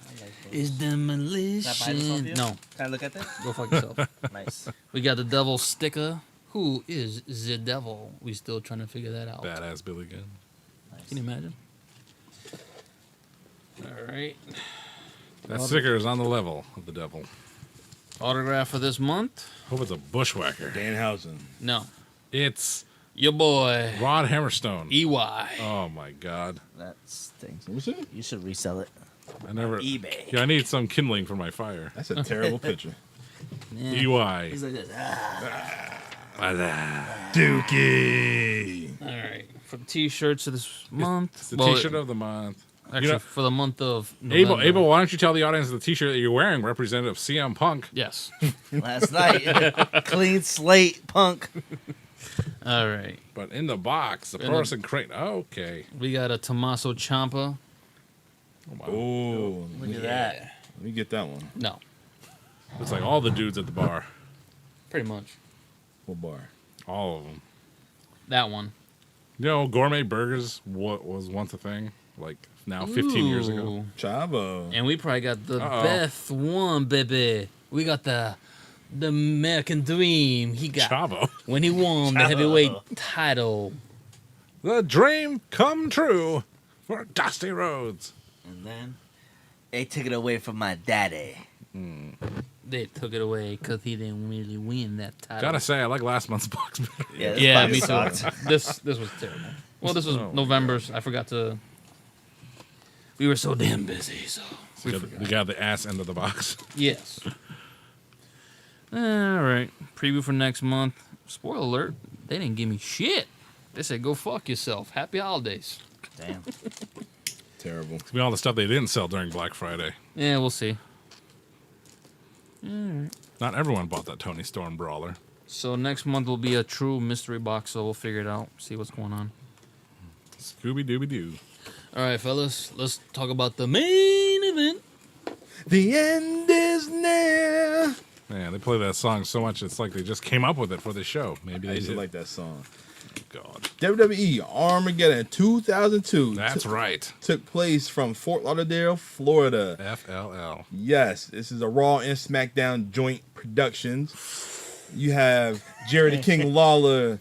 I like those. Is Can I buy this off Demolition. you? No, Can I look at this? go fuck yourself. Nice. We got the Devil Sticker. Who is the devil? We still trying to figure that out. Badass Billy Gunn. Can you imagine? All right. That sticker is on the level of the devil. Autograph for this month? Hope it's a bushwhacker. Danhausen. No. It's Your boy, Rod Hammerstone. EY. Oh my god. That stinks. Let me see. You should resell it. I never. eBay. Yeah, I need some kindling for my fire. That's a terrible picture. Yeah. EY. He's like this. Dookie. All right. For the t-shirts of this month. It's the well, t-shirt of the month. Actually, You know- for the month of November. Abel, why don't you tell the audience the t-shirt that you're wearing representative of CM Punk? Yes. Last night. Clean slate, Punk. All right. But in the box, the In Pro the- Wrestling Crate. Okay. We got a Tommaso Ciampa. Oh, wow. Oh, Look at that. let me get that one. No, It's like all the dudes at the bar. pretty much. What bar? All of them. That one. You know, gourmet burgers was once a thing. Like now 15 years ago. Ooh. Chavo. And we probably got the Uh-oh. best one, baby. We got the American Dream. He got Chavo. when he won the Chavo. heavyweight title. The dream come true for Dusty Rhodes. And then they took it away from my daddy. They took it away because he didn't really win that title. Gotta say, I like last month's box better. Yeah, this Yeah, fucking me too. sucked. This was terrible. Well, this was Oh, November's. I forgot to. We were so damn busy, so We got the ass end of the box. yes. All right. Preview for next month. Spoiler alert: they didn't give me shit. They said go fuck yourself. Happy holidays. Damn. Terrible. It's all the stuff they didn't sell during Black Friday. Yeah, we'll see. Not everyone bought that Tony Storm brawler. So next month will be a true mystery box. So we'll figure it out. See what's going on. Scooby Dooby Doo. All right, fellas. Let's talk about the main event. The end is near. Man, they play that song so much, it's like they just came up with it for the show. Maybe I they used to did. like that song. God. WWE Armageddon 2002 That's right. took place from Fort Lauderdale, Florida. FLL. Yes, this is a Raw and SmackDown joint productions. You have Jerry the King Lawler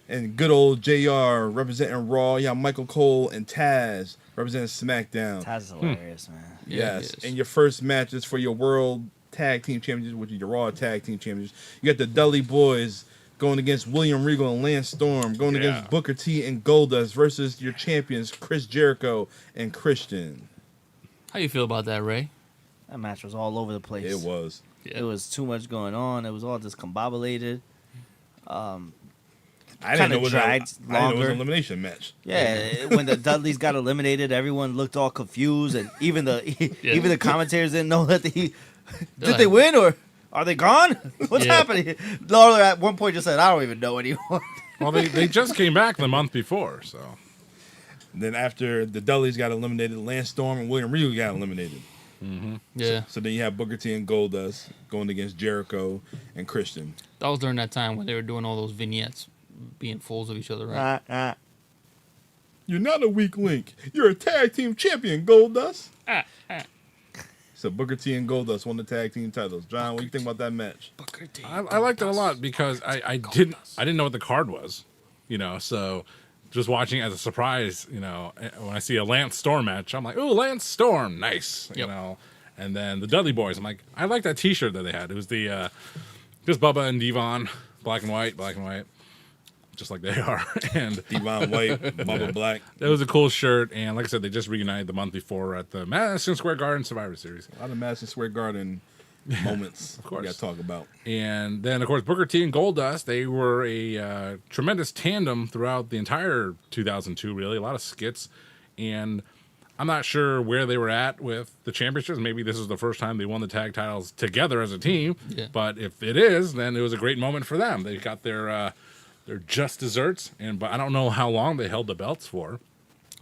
and good old JR representing Raw. You have Michael Cole and Taz representing SmackDown. That's hilarious, man. Yeah, Yes, it is. and your first match is for your World Tag Team Championships, which is your Raw Tag Team Championships. You got the Dudley Boys going against William Regal and Lance Storm, going Yeah. against Booker T and Goldust versus your champions Chris Jericho and Christian. How you feel about that, Ray? That match was all over the place. It was. It was too much going on. It was all discombobulated. I Kinda didn't know it was dragged I didn't know it was longer. an elimination match. Yeah, when the Dudleys got eliminated, everyone looked all confused, and even the commentators didn't know that did They're they like- win or are they gone? What's Yeah. happening? Lawler at one point just said, "I don't even know anymore." Well, they just came back the month before, so. Then after the Dudleys got eliminated, Lance Storm and William Regal got eliminated. Yeah, So then you have Booker T and Goldust going against Jericho and Christian. that was during that time when they were doing all those vignettes, being fools of each other, right? You're not a weak link. You're a tag team champion, Goldust. So Booker T and Goldust won the tag team titles. John, what do you think about that match? I liked it a lot because I didn't know what the card was, you know, so just watching it as a surprise, you know, when I see a Lance Storm match, I'm like, ooh, Lance Storm, nice, you Yep. know. And then the Dudley Boys, I'm like, I like that T-shirt that they had. It was the just Bubba and Devon, black and white. just like they are. And Devon White, Bubba Black. it was a cool shirt. And like I said, they just reunited the month before at the Madison Square Garden Survivor Series. A lot of Madison Square Garden moments Of course. we got to talk about. And then, of course, Booker T and Goldust, they were a tremendous tandem throughout the entire 2002, really. A lot of skits. And I'm not sure where they were at with the championships. Maybe this is the first time they won the tag titles together as a team. Yeah. But if it is, then it was a great moment for them. They got their just desserts. But I don't know how long they held the belts for.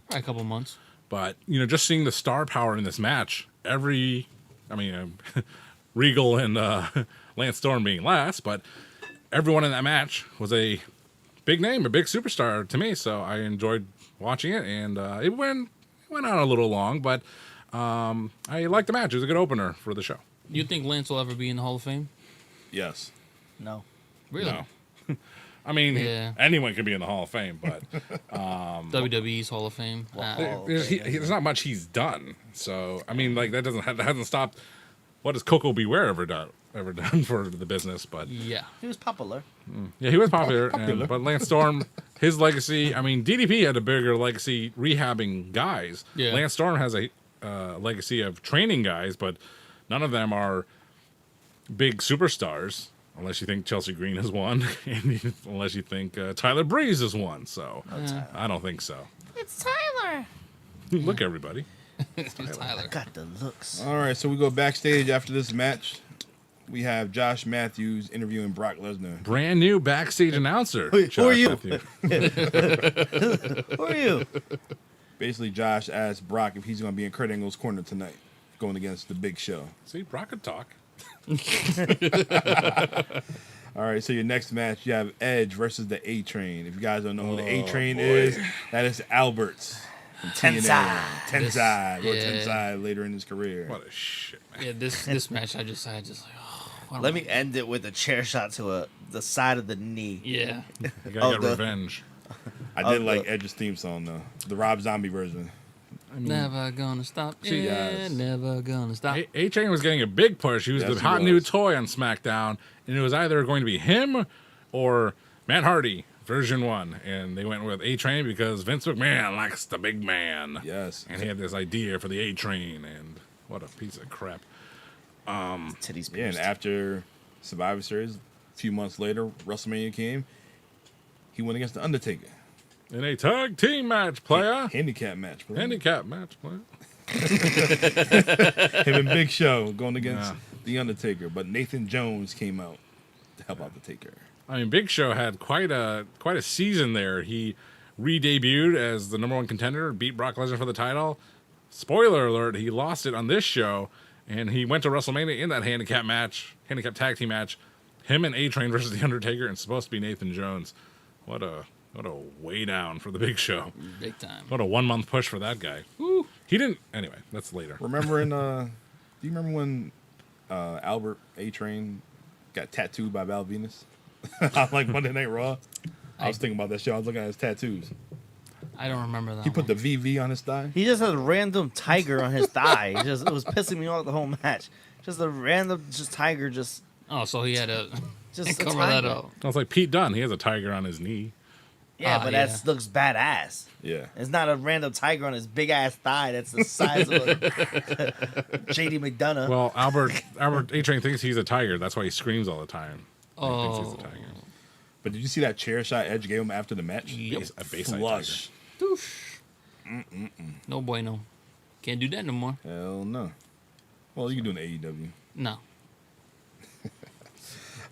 Probably a couple months. But, just seeing the star power in this match, Regal and Lance Storm being last, but everyone in that match was a big name, a big superstar to me. So I enjoyed watching it, and it went on a little long, but I liked the match. It was a good opener for the show. You think Lance will ever be in the Hall of Fame? Yes. No. Really? No. I mean, Yeah. anyone could be in the Hall of Fame, but WWE's Hall of Fame. there's not much he's done. So I mean, like that hasn't stopped. What has Coco Beware ever done for the business? But Yeah. He was popular. yeah, he was popular. Popular. But Lance Storm, his legacy. I mean, DDP had a bigger legacy rehabbing guys. Yeah. Lance Storm has a legacy of training guys, but none of them are big superstars. Unless you think Chelsea Green has won, and unless you think Tyler Breeze has won. So I don't think so. It's Tyler. Look, everybody. It's Tyler. Got the looks. All right, so we go backstage after this match. We have Josh Matthews interviewing Brock Lesnar. Brand new backstage announcer. Who are Josh you? Matthews. Who are you? Basically, Josh asked Brock if he's going to be in Kurt Angle's corner tonight, going against the Big Show. See, Brock could talk. All right, so your next match, you have Edge versus the A-Train. If you guys don't know who the A-Train is, that is Albert. from TNA. Tensai. Go Yeah. Tensai later in his career. What a shit, man. Yeah, this match, I just like, oh, I don't Let know. me end it with a chair shot to the side of the knee. Yeah. You gotta get the- revenge. I did Oh, like the- Edge's theme song, though. The Rob Zombie version. Never gonna stop. See, Yeah, guys. never gonna stop. A-Train was getting a big push. He was Yes, the he hot new was. toy on SmackDown, and it was either going to be him or Matt Hardy, version 1. And they went with A-Train because Vince McMahon likes the big man. Yes. And he had this idea for the A-Train, and what a piece of crap. Titties Yeah, and pierced. after Survivor Series, a few months later, WrestleMania came. He went against The Undertaker. In a tag team match, player. Handicap match. player. Handicap match, player. Him and Big Show going against Yeah. The Undertaker. But Nathan Jones came out to help out the Taker. I mean, Big Show had quite a season there. He re-debuted as the number 1 contender, beat Brock Lesnar for the title. Spoiler alert: he lost it on this show, and he went to WrestleMania in that handicap tag team match. Him and A-Train versus the Undertaker, and it's supposed to be Nathan Jones. What a way down for the Big Show. Big time. What a 1-month push for that guy. Woo. He didn't. Anyway, that's later. Remember do you remember when Albert A-Train got tattooed by Val Venus on like Monday Night Raw? I was thinking about that show. I was looking at his tattoos. I don't remember that. He put one. the VV on his thigh. He just had a random tiger on his thigh. It was pissing me off the whole match. Just a random tiger, just Oh, so he had to a cover that tiger. up. It's like Pete Dunne. He has a tiger on his knee. Yeah, Ah, but yeah. that looks badass. Yeah. It's not a random tiger on his big ass thigh. That's the size of a JD McDonough. Well, Albert A-Train thinks he's a tiger. That's why he screams all the time. He thinks he's Oh, a tiger. But did you see that chair shot Edge gave him after the match? Yep. A Bayside Flush. no bueno. Can't do that no more. Hell no. Well, you can do an AEW. No.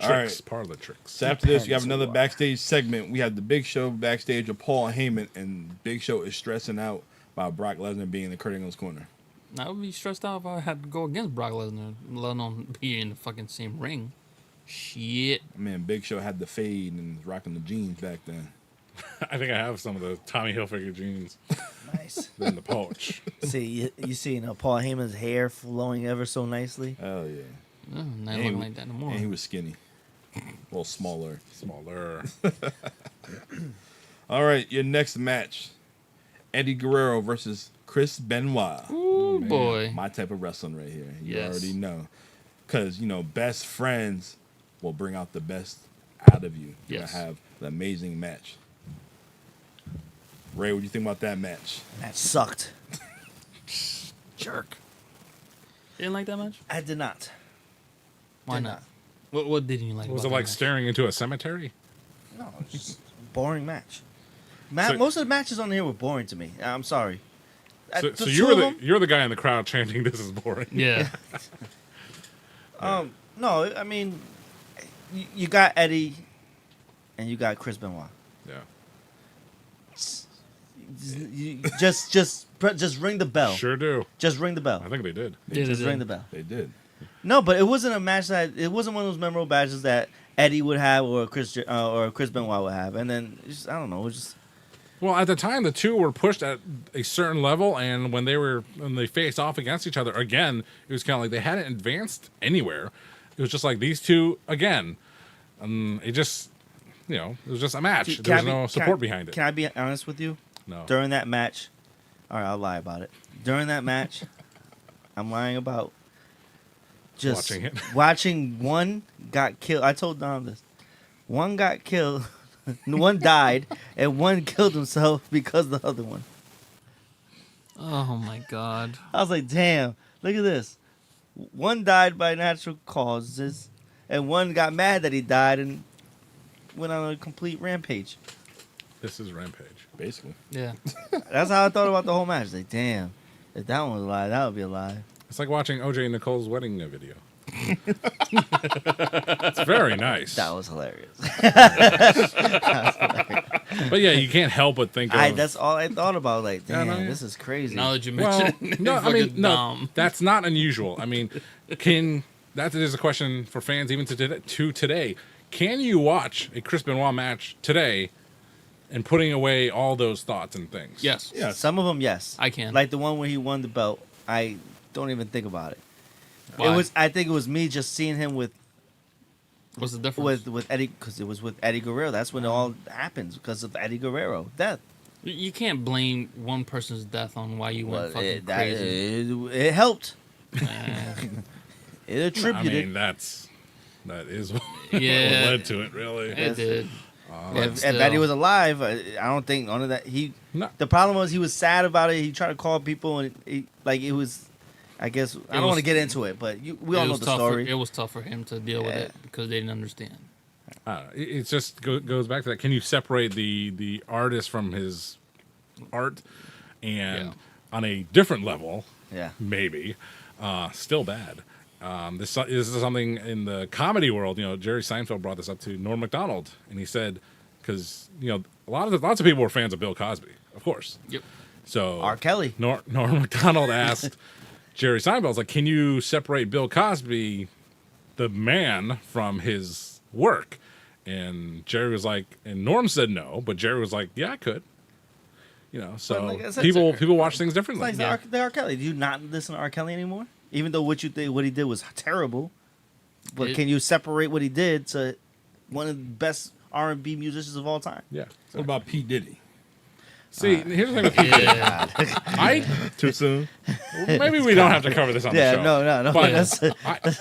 All right. Tricks, parlor tricks. So after this, you have Depends another what. backstage segment. We have the Big Show backstage with Paul Heyman, and Big Show is stressing out about Brock Lesnar being in the Kurt Angle's corner. I would be stressed out if I had to go against Brock Lesnar, let alone be in the fucking same ring. Shit. Man, Big Show had the fade and was rocking the jeans back then. I think I have some of those Tommy Hilfiger jeans Nice. in the pouch. See, you see, Paul Heyman's hair flowing ever so nicely. Hell yeah. Not And looking he- like that no more. And he was skinny. A little smaller. Smaller. All right, your next match. Eddie Guerrero versus Chris Benoit. Ooh, boy. My type of wrestling right here. You Yes. already know. Because, best friends will bring out the best out of you. You're Yes. going to have An amazing match. Ray, what do you think about that match? That sucked. Jerk. You didn't like that much? I did not. Why Did not? What didn't you like? Was about it like that match? staring into a cemetery? No, it was just a boring match. So- Most of the matches on here were boring to me. I'm sorry. So, The so two you were of the them- you're the guy in the crowd chanting, "This is boring." Yeah. No, I mean, you got Eddie, and you got Chris Benoit. Yeah. Just ring the bell. Sure do. Just ring the bell. I think they did. Just ring the bell. They did. No, but it wasn't a match it wasn't one of those memorable matches that Eddie would have or Chris Benoit would have, and then I don't know, it was just Well, at the time, the two were pushed at a certain level, and when they faced off against each other again, it was kind of like they hadn't advanced anywhere. It was just like these two again. It just, it was just a match. Dude, There was no support behind it. Can I be honest with you? No. During that match, all right, I'll lie about it. During that match, I'm lying about just Watching it. watching one got killed. I told Dom this. One got killed, one died, and one killed himself because of the other one. Oh my god. I was like, damn, look at this. One died by natural causes, and one got mad that he died and went on a complete rampage. This is Rampage. Basically. Yeah. That's how I thought about the whole match. Like, damn, if that one was a lie, that would be a lie. It's like watching OJ and Nicole's wedding video. It's very nice. That was hilarious. But yeah, you can't help but think of. That's all I thought about. Like, Yeah, damn, no, yeah. this is crazy. Now that you Well, mention it, no, I mean, fucking no, dumb. that's not unusual. I mean, that is a question for fans even to today. Can you watch a Chris Benoit match today and putting away all those thoughts and things? Yes. Yeah. Some of them, yes. I can. Like the one where he won the belt. I don't even think about it. Why? I think it was me just seeing him with What's the difference? Eddie, because it was with Eddie Guerrero. That's when it all happens, because of Eddie Guerrero death. You can't blame one person's death on why you went Well, fucking crazy. it helped. Uh, It I attributed. mean, that is what Yeah. led to it, really. it did. But if still. Eddie was alive, I don't think none of that. No. The problem was he was sad about it. He tried to call people, and it was. I guess I don't was- want to get into it, but we all It know was the tough story. it was tough for him to deal with Yeah. it because they didn't understand. It just goes back to that. Can you separate the artist from his art? And Yeah. on a different level, Yeah. maybe, still bad. This is something in the comedy world. Jerry Seinfeld brought this up to Norm Macdonald, and he said, because lots of people were fans of Bill Cosby, of course. Yep. So R. Kelly. Norm Macdonald asked Jerry Seinfeld, like, can you separate Bill Cosby, the man, from his work? And Jerry was like, and Norm said no, but Jerry was like, yeah, I could. So But like I said, people watch things differently. It's like the R. Kelly. Do you not listen to R. Kelly anymore? Even though what he did was terrible, but can you separate what he did to one of the best R&B musicians of all time? Yeah. What about P. Diddy? See, here's the thing with people. Yeah. Too soon? Maybe we don't have to cover this on the Yeah, show. no. But That's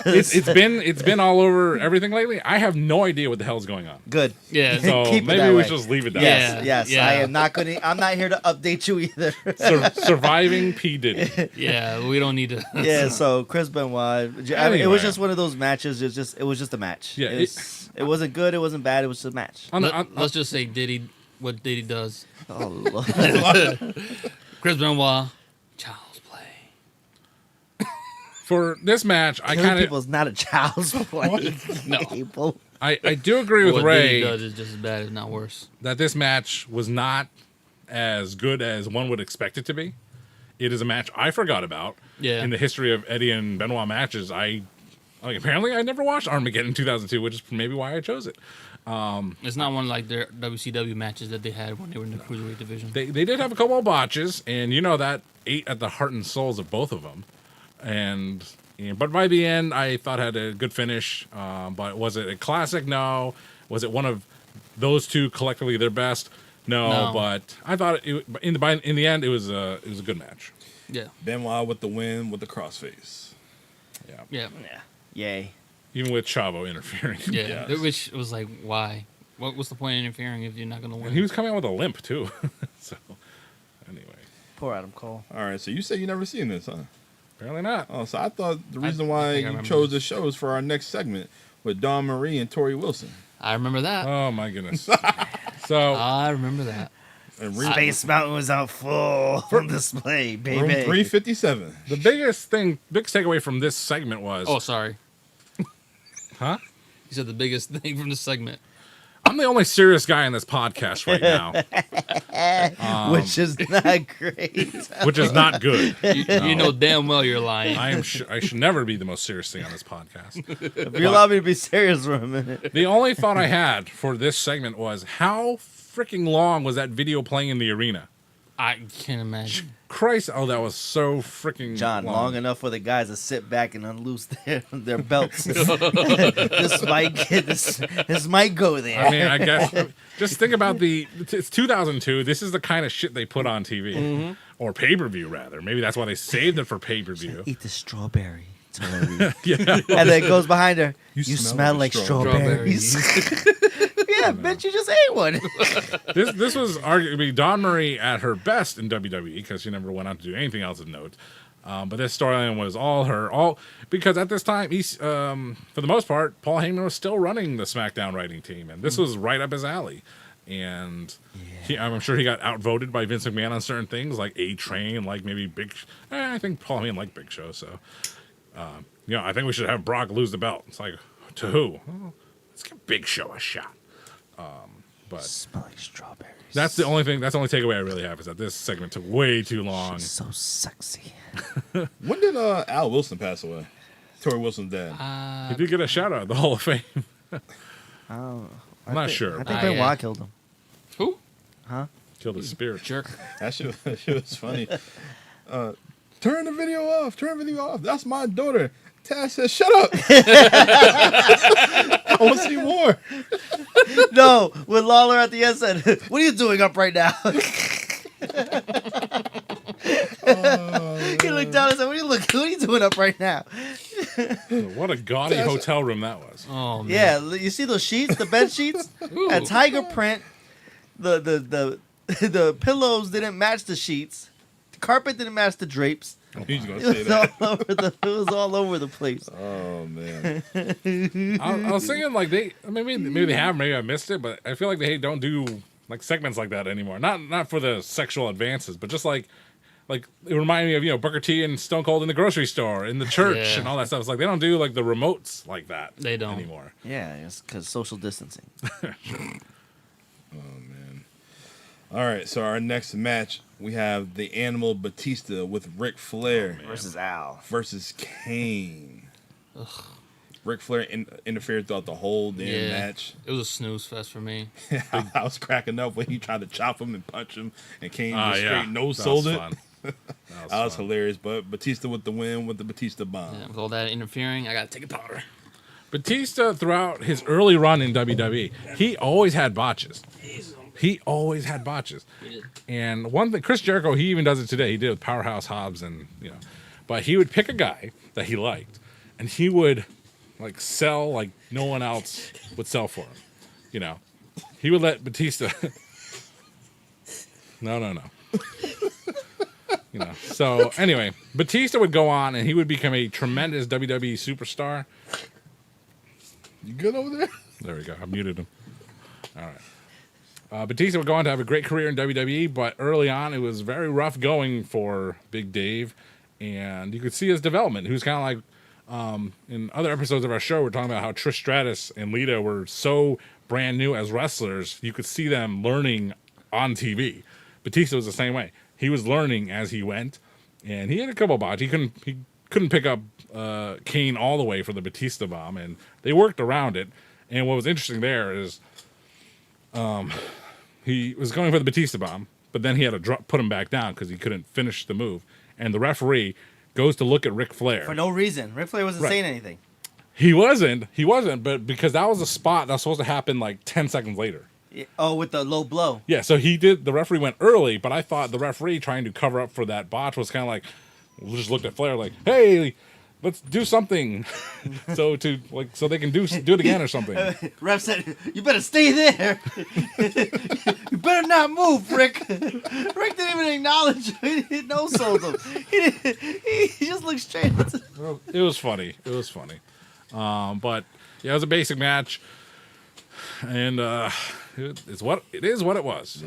it's been all over everything lately. I have no idea what the hell is going on. good. Yeah. So Keep it maybe that we way. should just leave it that Yes, way. yes. Yeah. I am not gonna. I'm not here to update you either. Surviving P. Diddy. Yeah. We don't need to. Yeah. So Chris Benoit. I mean, it Anyway. was just one of those matches. It was just a match. Yeah, It wasn't good. It wasn't bad. It was just a match. Let's just say what Diddy does. Oh Lord. Chris Benoit, child's play. For this match, I Killing kind people of is not a child's play. No. People. I do agree with What Ray Diddy does is just as bad, if not worse. that this match was not as good as one would expect it to be. It is a match I forgot about. Yeah. In the history of Eddie and Benoit matches, apparently I never watched Armageddon in 2002, which is maybe why I chose it. It's not one like their WCW matches that they had when they were in the cruiserweight division. They did have a couple of botches, and that ate at the heart and souls of both of them. But by the end, I thought had a good finish. But was it a classic? No. Was it one of those two collectively their best? No. No. But I thought in the end it was a good match. Yeah. Benoit with the win with the crossface. Yeah. Yeah. Yeah. Yay. Even with Chavo interfering. Yeah. Yes. Which was like, why? What's the point of interfering if you're not gonna win? And he was coming out with a limp too. So anyway, Poor Adam Cole. All right, so you say you never seen this, huh? apparently not. Oh, so I thought the reason I why think I you remember chose this. the show is for our next segment with Dawn Marie and Tori Wilson. I remember that. Oh my goodness. So I remember that. And Space Mountain was out full on display, baby. room 357. the biggest takeaway from this segment was, Oh, sorry. huh? You said the biggest thing from the segment. I'm the only serious guy in this podcast right now, Which is not great. which is not good. You know damn well you're lying. I should never be the most serious thing on this podcast. If you allow me to be serious for a minute. The only thought I had for this segment was how freaking long was that video playing in the arena? I can't imagine. Christ, oh, that was so freaking John, long enough for the guys to sit back and unloose their belts. this might go there. I mean, I guess just think about it's 2002. This is the kind of shit they put on TV or pay-per-view rather. Maybe that's why they saved it for pay-per-view. Eat the strawberry, Tori. Yeah. And then it goes behind her. You smell smell like like strawberries. Yeah, bitch, you just ate one. This was arguably Dawn Marie at her best in WWE because she never went on to do anything else of note. But this storyline was all her, because at this time, for the most part, Paul Heyman was still running the SmackDown writing team, and this was right up his alley. And I'm sure he got outvoted by Vince McMahon on certain things, like A-Train, like maybe I think Paul Heyman liked Big Show, so I think we should have Brock lose the belt. It's like, to who? Oh, let's give Big Show a shot. But Smell like strawberries. that's the only takeaway I really have is that this segment took way too long. She's so sexy. When did Al Wilson pass away? Tori Wilson's dad. He did get a shout out at the Hall of Fame. I'm not sure. I think Not Benoit yet. killed him. Who? Killed his spirit. Jerk. That shit was funny. Turn the video off. Turn the video off. That's my daughter. Taz says, shut up. I want to see more. No, with Lawler at the end said, "What are you doing up right now?" He looked down and said, "What are you doing up right now?" What a gaudy hotel room that was. Oh man. Yeah, you see those sheets, the bed sheets, Ooh. a tiger print. The pillows didn't match the sheets. The carpet didn't match the drapes. He's going It to say was that. it was all over the place. Oh, man. I was thinking like maybe they have, maybe I missed it, but I feel like they don't do like segments like that anymore. Not for the sexual advances, but just like it reminded me of Booker T and Stone Cold in the grocery store, in the church, Yeah. and all that stuff. It's like they don't do like the remotes like that. They don't. anymore. Yeah, it's because social distancing. All right, so our next match, we have the Animal Batista with Ric Flair Versus Al. versus Kane. Ric Flair interfered throughout the whole damn match. It was a snooze fest for me. I was cracking up when he tried to chop him and punch him, and Kane just yeah. straight no-sold it. That That was fun. hilarious, but Batista with the win with the Batista bomb. Yeah, with all that interfering, I gotta take a powder. Batista, throughout his early run in WWE, he always had botches. He always had botches. And one thing, Chris Jericho, he even does it today. He did it with Powerhouse Hobbs, but he would pick a guy that he liked, and he would like sell like no one else would sell for him. He would let Batista. No. So anyway, Batista would go on, and he would become a tremendous WWE superstar. You good over there? There we go. I muted him. All right. Batista would go on to have a great career in WWE, but early on it was very rough going for Big Dave, and you could see his development. He was kind of like, in other episodes of our show, we're talking about how Trish Stratus and Lita were so brand new as wrestlers, you could see them learning on TV. Batista was the same way. He was learning as he went, and he had a couple of botches. He couldn't pick up Kane all the way for the Batista bomb, and they worked around it. And what was interesting there is he was going for the Batista bomb, but then he had to put him back down because he couldn't finish the move. And the referee goes to look at Ric Flair. For no reason. Ric Flair wasn't saying anything. He wasn't, but because that was a spot that was supposed to happen like 10 seconds later. Yeah. Oh, with the low blow. Yeah, so the referee went early, but I thought the referee trying to cover up for that botch was kind of like, just looked at Flair like, hey, let's do something. so they can do it again or something. Ref said, "You better stay there. You better not move, Rick." Rick didn't even acknowledge him. He didn't no sold him. He just looked straight. It was funny. But yeah, it was a basic match, and it's what it is. What it was.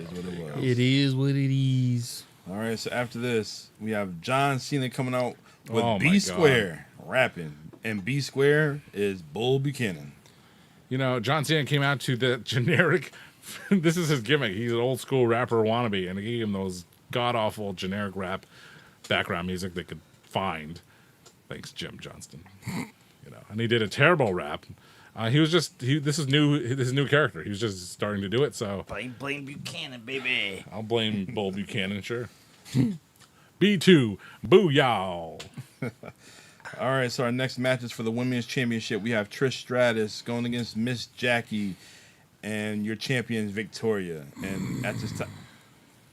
It is what it is. All right, so after this, we have John Cena coming out with Oh, my B Square rapping, and B Square is Bull Buchanan. You know, John Cena came out to the generic. This is his gimmick. He's an old school rapper wannabe, and he gave him those god awful generic rap background music they could find. Thanks, Jim Johnston. And he did a terrible rap. This is his new character. He was just starting to do it, so Blame Buchanan, baby. I'll blame Bull Buchanan, sure. B2, booyah. All right, so our next match is for the Women's Championship. We have Trish Stratus going against Miss Jackie and your champion Victoria. And at this time,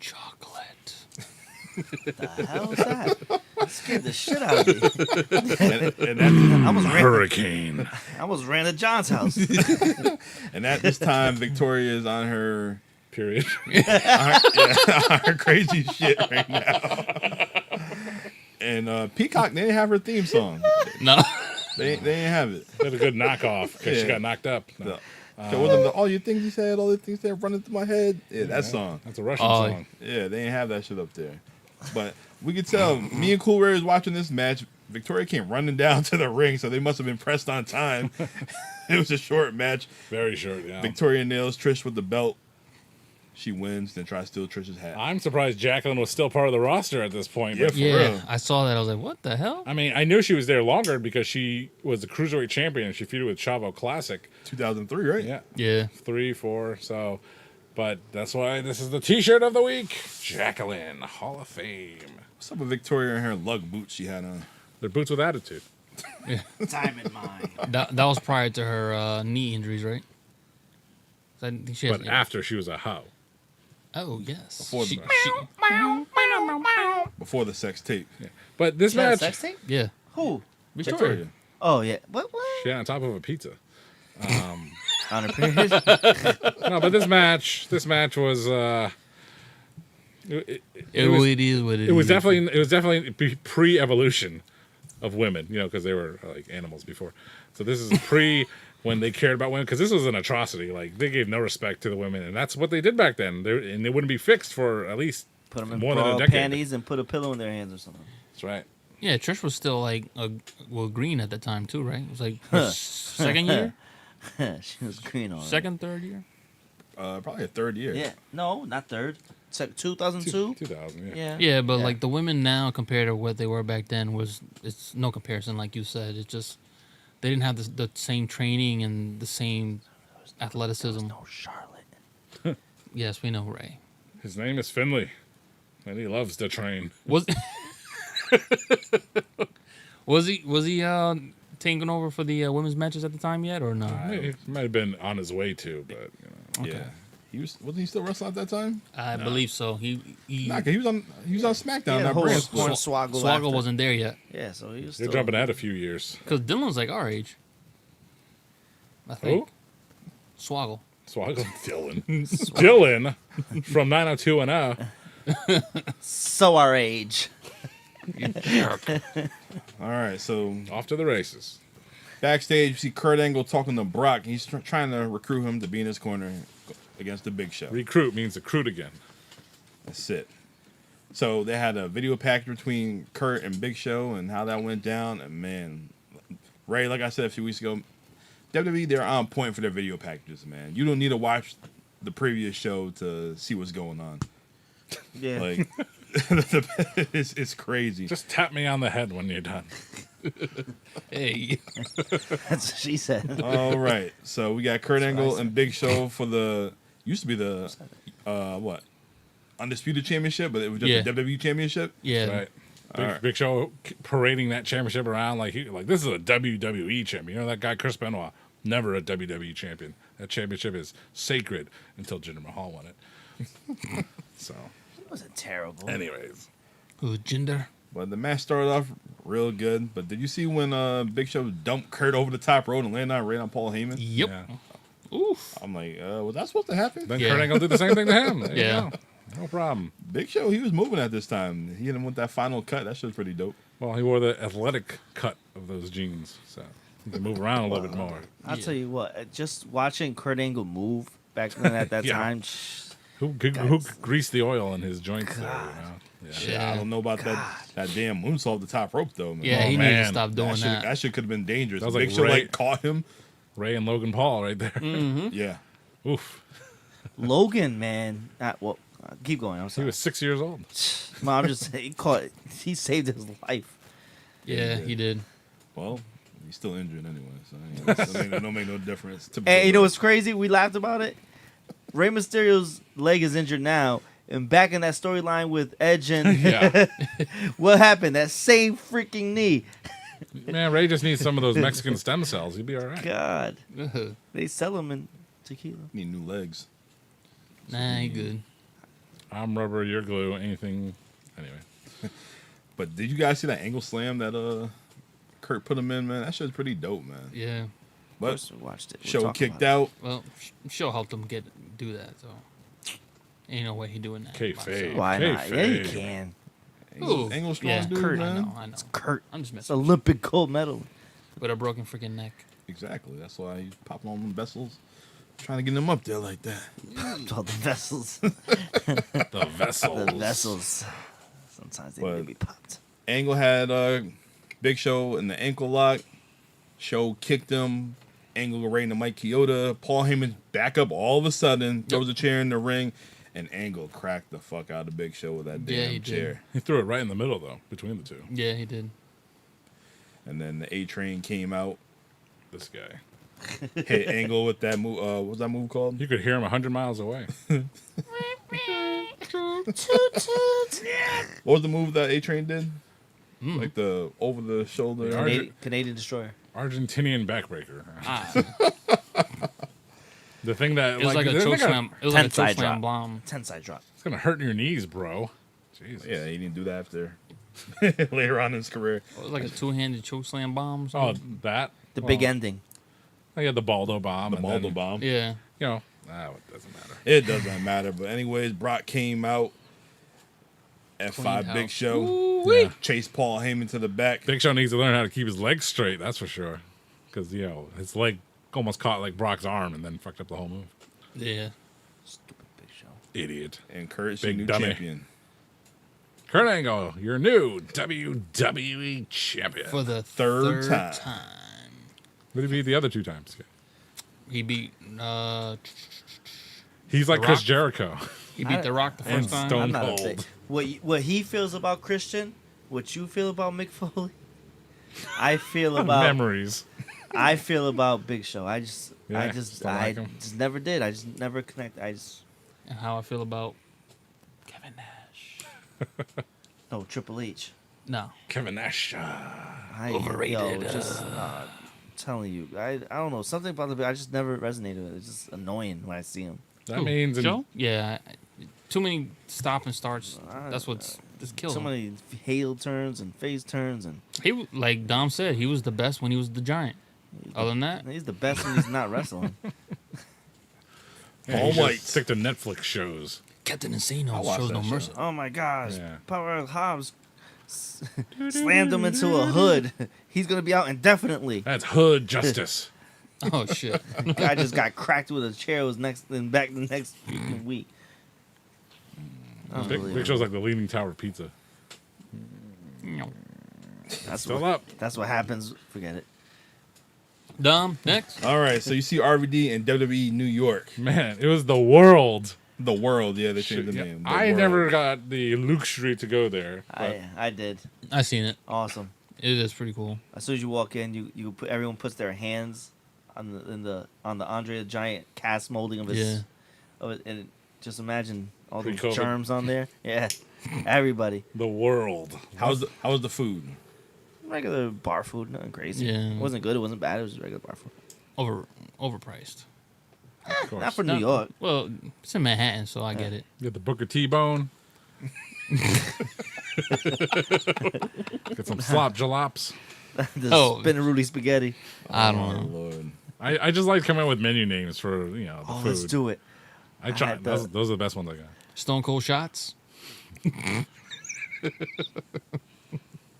Chocolate. The hell is that? That scared the shit out of me. and I almost ran. Hurricane. I almost ran to John's house. and at this time, Victoria is on her Period. on her crazy shit right now. And Peacock, they didn't have her theme song. No. They didn't have it. Had a good knockoff because she Yeah. got knocked up. No, So wasn't the all your things you said, all the things that running through my head? Yeah, that song. that's a Russian Oh, song. Yeah, they didn't have that shit up there. But we could tell, me and Cool Ray was watching this match. Victoria came running down to the ring, so they must have been pressed on time. It was a short match. Very short, yeah. Victoria nails Trish with the belt. She wins, then tries to steal Trish's hat. I'm surprised Jacqueline was still part of the roster at this point. Yeah, But- for Yeah, real. I saw that. I was like, what the hell? I mean, I knew she was there longer because she was the Cruiserweight champion and she feuded with Chavo Classic. 2003, right? Yeah. Yeah. 3, 4, so... But that's why this is the T-shirt of the week. Jacqueline, Hall of Fame. What's up with Victoria and her lug boots she had on? They're boots with attitude. Time in mind. That was prior to her knee injuries, right? I think she has, But after she was a hoe. oh, yes. Before the- Before the sex tape. But this She had a match... sex tape? Yeah. Who? Victoria. Oh yeah. What? She had on top of a pizza. On her period? No, but this match was... It was, It is what it is. it was definitely pre-evolution of women, because they were like animals before. So this is pre when they cared about women, because this was an atrocity. Like they gave no respect to the women, and that's what they did back then. And they wouldn't be fixed for at least Put them in more than a bra decade. panties and put a pillow in their hands or something. That's right. Yeah, Trish was still like green at the time too, right? It was like her second year, She was green on. second, third year. Probably a third year. Yeah. No, not third. 2002. 2000. Yeah. Yeah. Yeah, but Yeah. like the women now compared to what they were back then it's no comparison. Like you said, it's just they didn't have the same training and the same athleticism. No Charlotte. Yes, we know Ray. His name is Finley, and he loves to train. Was was he taking over for the women's matches at the time yet or no? He might have been on his way to, but Yeah. Wasn't he still wrestling at that time? I believe so. He Nah, 'cause he was on SmackDown. Yeah, not whole brand Horn split. Swoggle. Swoggle after. wasn't there yet Yeah, so he was they're still. jumping ahead a few years. because Dylan's like our age. I think. Who? Swoggle. Swoggle Dylan. Dylan from 90210. So our age. All right, so Off to the races. backstage, you see Kurt Angle talking to Brock. He's trying to recruit him to be in his corner against the Big Show. Recruit means recruit again. That's it. So they had a video package between Kurt and Big Show and how that went down. And man, Ray, like I said a few weeks ago, WWE, they're on point for their video packages, man. You don't need to watch the previous show to see what's going on. Yeah. Like, it's crazy. Just tap me on the head when you're done. Hey. That's what she said. All right. So we got Kurt Angle and Big Show for the used to be the Undisputed Championship, but it was just the WWE Championship. Yeah. Right. Alright. Big Show parading that championship around like this is a WWE champion. You know that guy Chris Benoit, never a WWE champion. That championship is sacred until Jinder Mahal won it. So, It wasn't terrible. anyways, Who's Jinder? But the match started off real good. But did you see when Big Show dumped Kurt over the top rope and landed right on Paul Heyman? Yep. Yeah. Oof. I'm like, was that supposed to happen? Then Yeah. Kurt Angle did the same thing to him. There Yeah. you go. No problem. Big Show, he was moving at this time. He hit him with that final cut. That shit's pretty dope. Well, he wore the athletic cut of those jeans, so he can move around a little bit more. I'll Yeah. tell you what, just watching Kurt Angle move back then at that Yeah. time. Who greased the oil in his joints there? You know? Yeah. Shit, Yeah. I don't know about that damn moonsault the top rope though, man. Yeah, Oh, he needed to man. stop doing that. That shit could have been dangerous. That was Big like Show Ray- like caught him. Ray and Logan Paul right there. Yeah. Oof. Logan, man. Keep going. I'm He sorry. was 6 years old. I'm just saying, he saved his life. Yeah, he did. Well, he's still injured anyway, so it don't make no difference. And you know what's crazy? We laughed about it. Rey Mysterio's leg is injured now. And back in that storyline with Edge and Yeah. what happened? That same freaking knee. Man, Ray just needs some of those Mexican stem cells. He'd be all right. God. Ugh. They sell them in tequila. Need new legs. Nah, he good. I'm rubber, you're glue, anything. Anyway. But did you guys see that angle slam that Kurt put him in, man? That shit's pretty dope, man. Yeah. Of But course, we watched it. We'll Show talk kicked about out. Well, she'll help them do that. So ain't no way he doing that. by Kayfabe. himself. it. Why not? Yeah, you Kayfabe. can. Ooh, Angle strong yeah, dude, Kurt, I man. know. It's Kurt. I'm just It's messing Olympic gold medal. with a broken freaking neck. Exactly. That's why he's popping on them vessels, trying to get them up there like that. All the vessels. The vessels. The vessels. Sometimes they need to But- be popped. Angle had Big Show in the ankle lock. Show kicked him. Angle right into Mike Chioda. Paul Heyman back up all of a sudden, throws a chair in the ring, and Angle cracked the fuck out of Big Show with that Yeah, damn he did. chair. He threw it right in the middle, though, between the two. Yeah, he did. And then the A Train came out, This guy. hit Angle with that move. What was that move called? You could hear him 100 miles away. What was the move that A Train did? Like the over the shoulder. Canadian Destroyer. Argentinian backbreaker. Ah, The thing that it was like a the thing choke that- slam. It was like a Tensai choke slam drop. bomb. 10-side drop. It's gonna hurt your knees, bro. Jesus. Yeah, he didn't do that after later on in his career. It was like a two-handed choke slam bomb. or Oh, something. that. The big ending. I had the Baldo bomb. The and Baldo then, bomb. Yeah. You know, it doesn't matter. It doesn't matter. But anyways, Brock came out. F5 Cleaned Big house. Show. Yeah. Chased Paul Heyman to the back. Big Show needs to learn how to keep his legs straight. That's for sure. Because his leg almost caught like Brock's arm and then fucked up the whole move. Yeah. Stupid Big Show. Idiot. And Kurt's your Big new dummy. champion. Kurt Angle, your new WWE champion. For the Third third time. What did he beat the other two times? He beat He's like The Chris Rock? Jericho. he beat The Rock the And first time. Stone I'm not a Cold. big. What he feels about Christian, what you feel about Mick Foley, I feel about Memories. I feel about Big Show. I just don't like him. just never did. I just never connect. And how I feel about Kevin Nash. No, Triple H. No. Kevin Nash. Overrated. Yo, just I'm telling you, I don't know, something about the I just never resonated with it. It's just annoying when I see him. That Who, means Joe? Yeah. Too many stop and starts. That's what's just kills So him. many heel turns and face turns, and Like Dom said, he was the best when he was the Giant. Other than that, he's the best when he's not wrestling. Yeah, All he should white. stick to Netflix shows. Captain Insano I'll watch shows that no show. mercy. Oh my gosh, Yeah. Powerhouse Hobbs slammed him into a hood. He's gonna be out indefinitely. That's hood justice. Oh shit. Guy just got cracked with a chair. Was back the next week. Big Show's like the Leaning Tower of Pizza. That's Still what, up. That's what happens. Forget it. Dom, next. All right, so you see RVD in WWE New York. Man, it was the world. The World, yeah, they changed the Yeah, name. The I World. never got the luxury to go there. But I did. I seen it. Awesome. It is pretty cool. As soon as you walk in, you put everyone puts their hands on the Andre the Giant cast molding of his Yeah. of it, and just imagine all those Pre-COVID. germs on there. Yeah, everybody. the world. How was the food? Regular bar food, nothing crazy. Yeah. It wasn't good. It wasn't bad. It was regular bar food. Overpriced. Of course. Not for New York. Well, it's in Manhattan, so I get it. You got the Booker T-bone. Get some slop jalops. The Oh. Spinaroonie spaghetti. I Oh, don't know. Lord. I just like coming up with menu names for the Oh, food. let's do it. I try. had the- Those are the best ones I got. Stone Cold shots.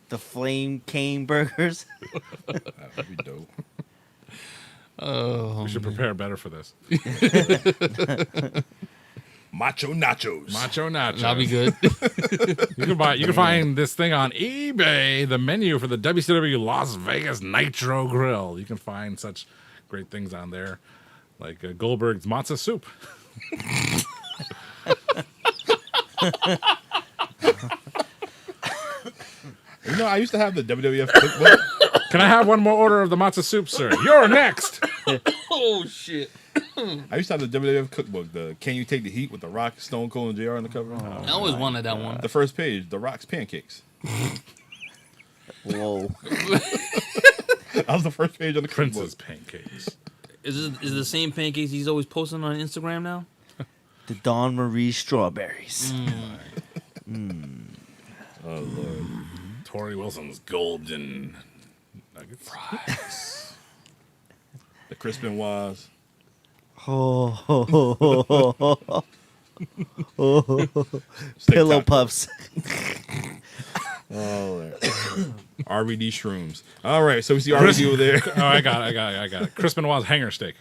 The Flame Cane burgers. That would be dope. Oh, We should prepare better for this. Macho nachos. Macho nachos. that'll be good. You can find this thing on eBay. The menu for the WCW Las Vegas Nitro Grill. You can find such great things on there, like Goldberg's matzo soup. You know, I used to have the WWF cookbook. Can I have one more order of the matzo soup, sir? You're next. Oh shit! I used to have the WWF cookbook. The Can You Take the Heat with The Rock, Stone Cold, and JR on the cover. I always wanted that one. The first page, The Rock's pancakes. Whoa. That was the first page of the cookbook. Prince's pancakes. Is it the same pancakes he's always posting on Instagram now? The Dawn Marie strawberries. Oh Lord. Tori Wilson's golden nuggets. The Chris Benoit's. Oh, Steak pillow taco. puffs. Oh, Lord. RVD shrooms. All right, so we see RVD over there. Oh, I got it. Chris Benoit's hanger steak.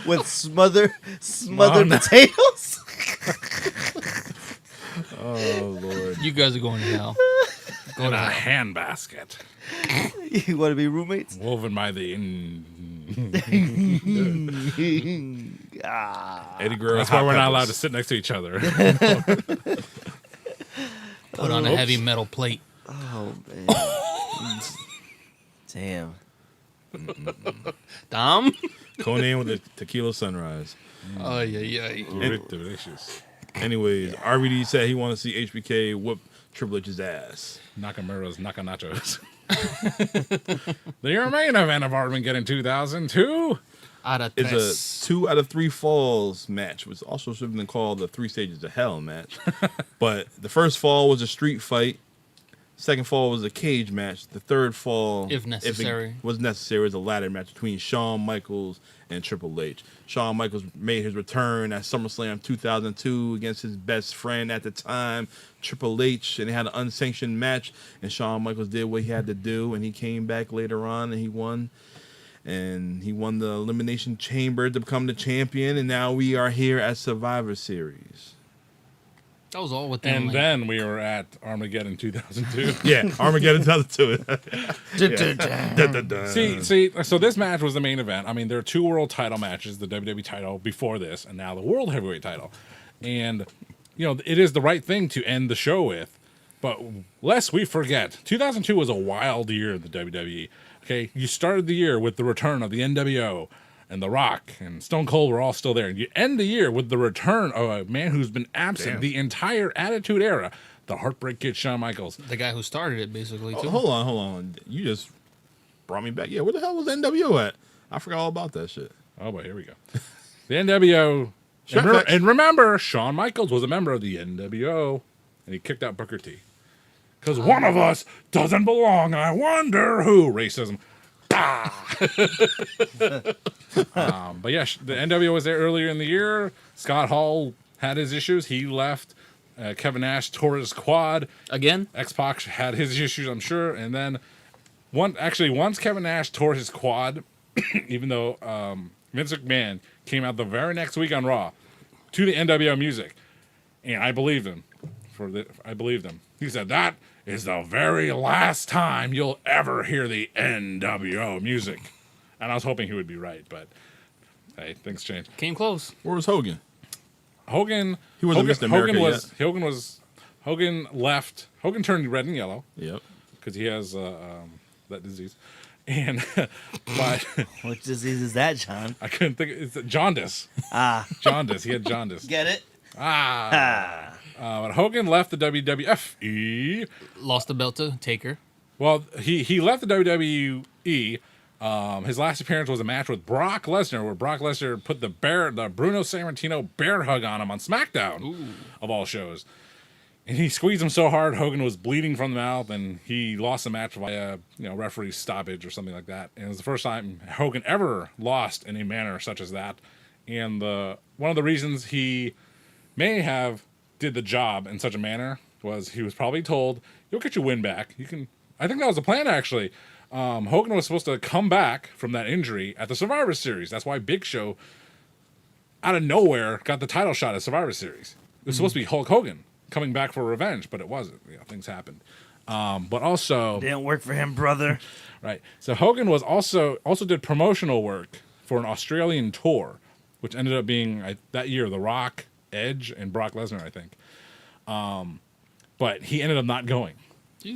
With smothered no. potatoes. Oh Lord. You guys are going to hell. In a hand basket. You want to be roommates? Woven by the... Eddie Guerrero. That's why hot we're not peppers. allowed to sit next to each other. Put on a heavy metal plate. Oh man. Damn. Dom. Conan with the tequila sunrise. Oh yeah. Delicious. Anyways, RVD said he wanted to see HBK whoop Triple H's ass. Nakamura's Nakanachos. The main event of Armageddon 2002. Out of It's tres. a 2 out of 3 falls match, which also should have been called the 3 Stages of Hell match. But the first fall was a street fight. Second fall was a cage match. The third fall, If necessary. it was necessary, was a ladder match between Shawn Michaels and Triple H. Shawn Michaels made his return at SummerSlam 2002 against his best friend at the time, Triple H, and they had an unsanctioned match. And Shawn Michaels did what he had to do, and he came back later on and he won. And he won the Elimination Chamber to become the champion. And now we are here at Survivor Series. That was all within. And like, then we were at Armageddon 2002. Yeah, Armageddon does it to it. See, so this match was the main event. I mean, there are 2 world title matches, the WWE title before this, and now the World Heavyweight title. And, it is the right thing to end the show with. But lest we forget, 2002 was a wild year in the WWE. Okay, you started the year with the return of the NWO, and The Rock and Stone Cold were all still there. And you end the year with the return of a man who's been absent Damn. the entire Attitude Era, the Heartbreak Kid, Shawn Michaels. the guy who started it, basically, too. Hold on. You just brought me back. Yeah, where the hell was NWO at? I forgot all about that shit. Oh, boy, here we go. The NWO. And remember, Shawn Michaels was a member of the NWO, and he kicked out Booker T. Because one of us doesn't belong. I wonder who. Racism. But yeah, the NWO was there earlier in the year. Scott Hall had his issues. He left. Kevin Nash tore his quad. Again? X-Pac had his issues, I'm sure. And then once Kevin Nash tore his quad, even though Vince McMahon came out the very next week on Raw to the NWO music, and I believed him. I believed him. He said, that is the very last time you'll ever hear the NWO music. And I was hoping he would be right, but hey, things change. Came close. Where was Hogan? Hogan. He wasn't Mr. America Hogan left. Hogan turned red and yellow Yep. because he has that disease. And but What disease is that, John? I couldn't think. It's jaundice. Jaundice. He had jaundice. Get it? But Hogan left the WWF. Lost the belt to Taker. Well, he left the WWE His last appearance was a match with Brock Lesnar, where Brock Lesnar put the Bruno Sammartino bear hug on him on SmackDown, of all shows. And he squeezed him so hard, Hogan was bleeding from the mouth, and he lost the match via referee stoppage or something like that. And it was the first time Hogan ever lost in a manner such as that. And one of the reasons he may have did the job in such a manner was he was probably told, "You'll get your win back. You can." I think that was the plan actually. Hogan was supposed to come back from that injury at the Survivor Series. That's why Big Show, out of nowhere, got the title shot at Survivor Series. It was supposed to be Hulk Hogan coming back for revenge, but it wasn't. Things happened. But also Didn't work for him, brother. right. So Hogan was also did promotional work for an Australian tour, which ended up being that year The Rock, Edge, and Brock Lesnar, I think. But he ended up not going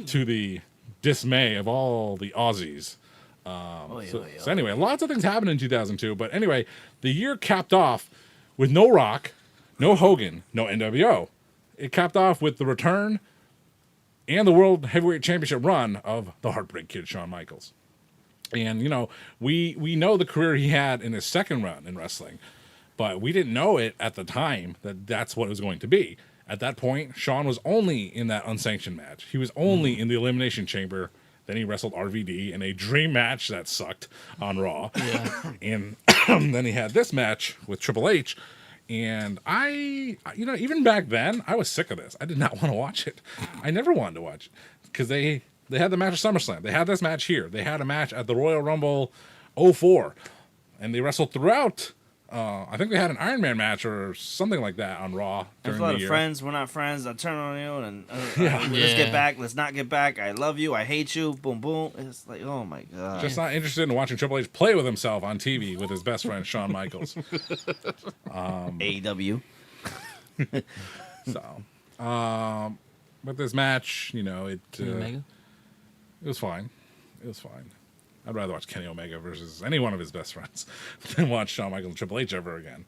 to the dismay of all the Aussies. So anyway, lots of things happened in 2002. But anyway, the year capped off with no Rock, no Hogan, no NWO. It capped off with the return and the World Heavyweight Championship run of the Heartbreak Kid, Shawn Michaels. And, we know the career he had in his second run in wrestling, but we didn't know it at the time that that's what it was going to be. At that point, Shawn was only in that unsanctioned match. He was only in the Elimination Chamber. Then he wrestled RVD in a dream match that sucked on Raw. Yeah. And then he had this match with Triple H. And even back then, I was sick of this. I did not want to watch it. I never wanted to watch it because they had the match at SummerSlam. They had this match here. They had a match at the Royal Rumble 04. And they wrestled throughout. I think they had an Iron Man match or something like that on Raw. There's a lot of friends. We're not friends. I turn on you and let's get back. Let's not get back. I love you. I hate you. Boom, boom. It's like, oh my god. Just not interested in watching Triple H play with himself on TV with his best friend Shawn Michaels. AEW. But this match, it Omega? It was fine. It was fine. I'd rather watch Kenny Omega versus any one of his best friends than watch Shawn Michaels and Triple H ever again.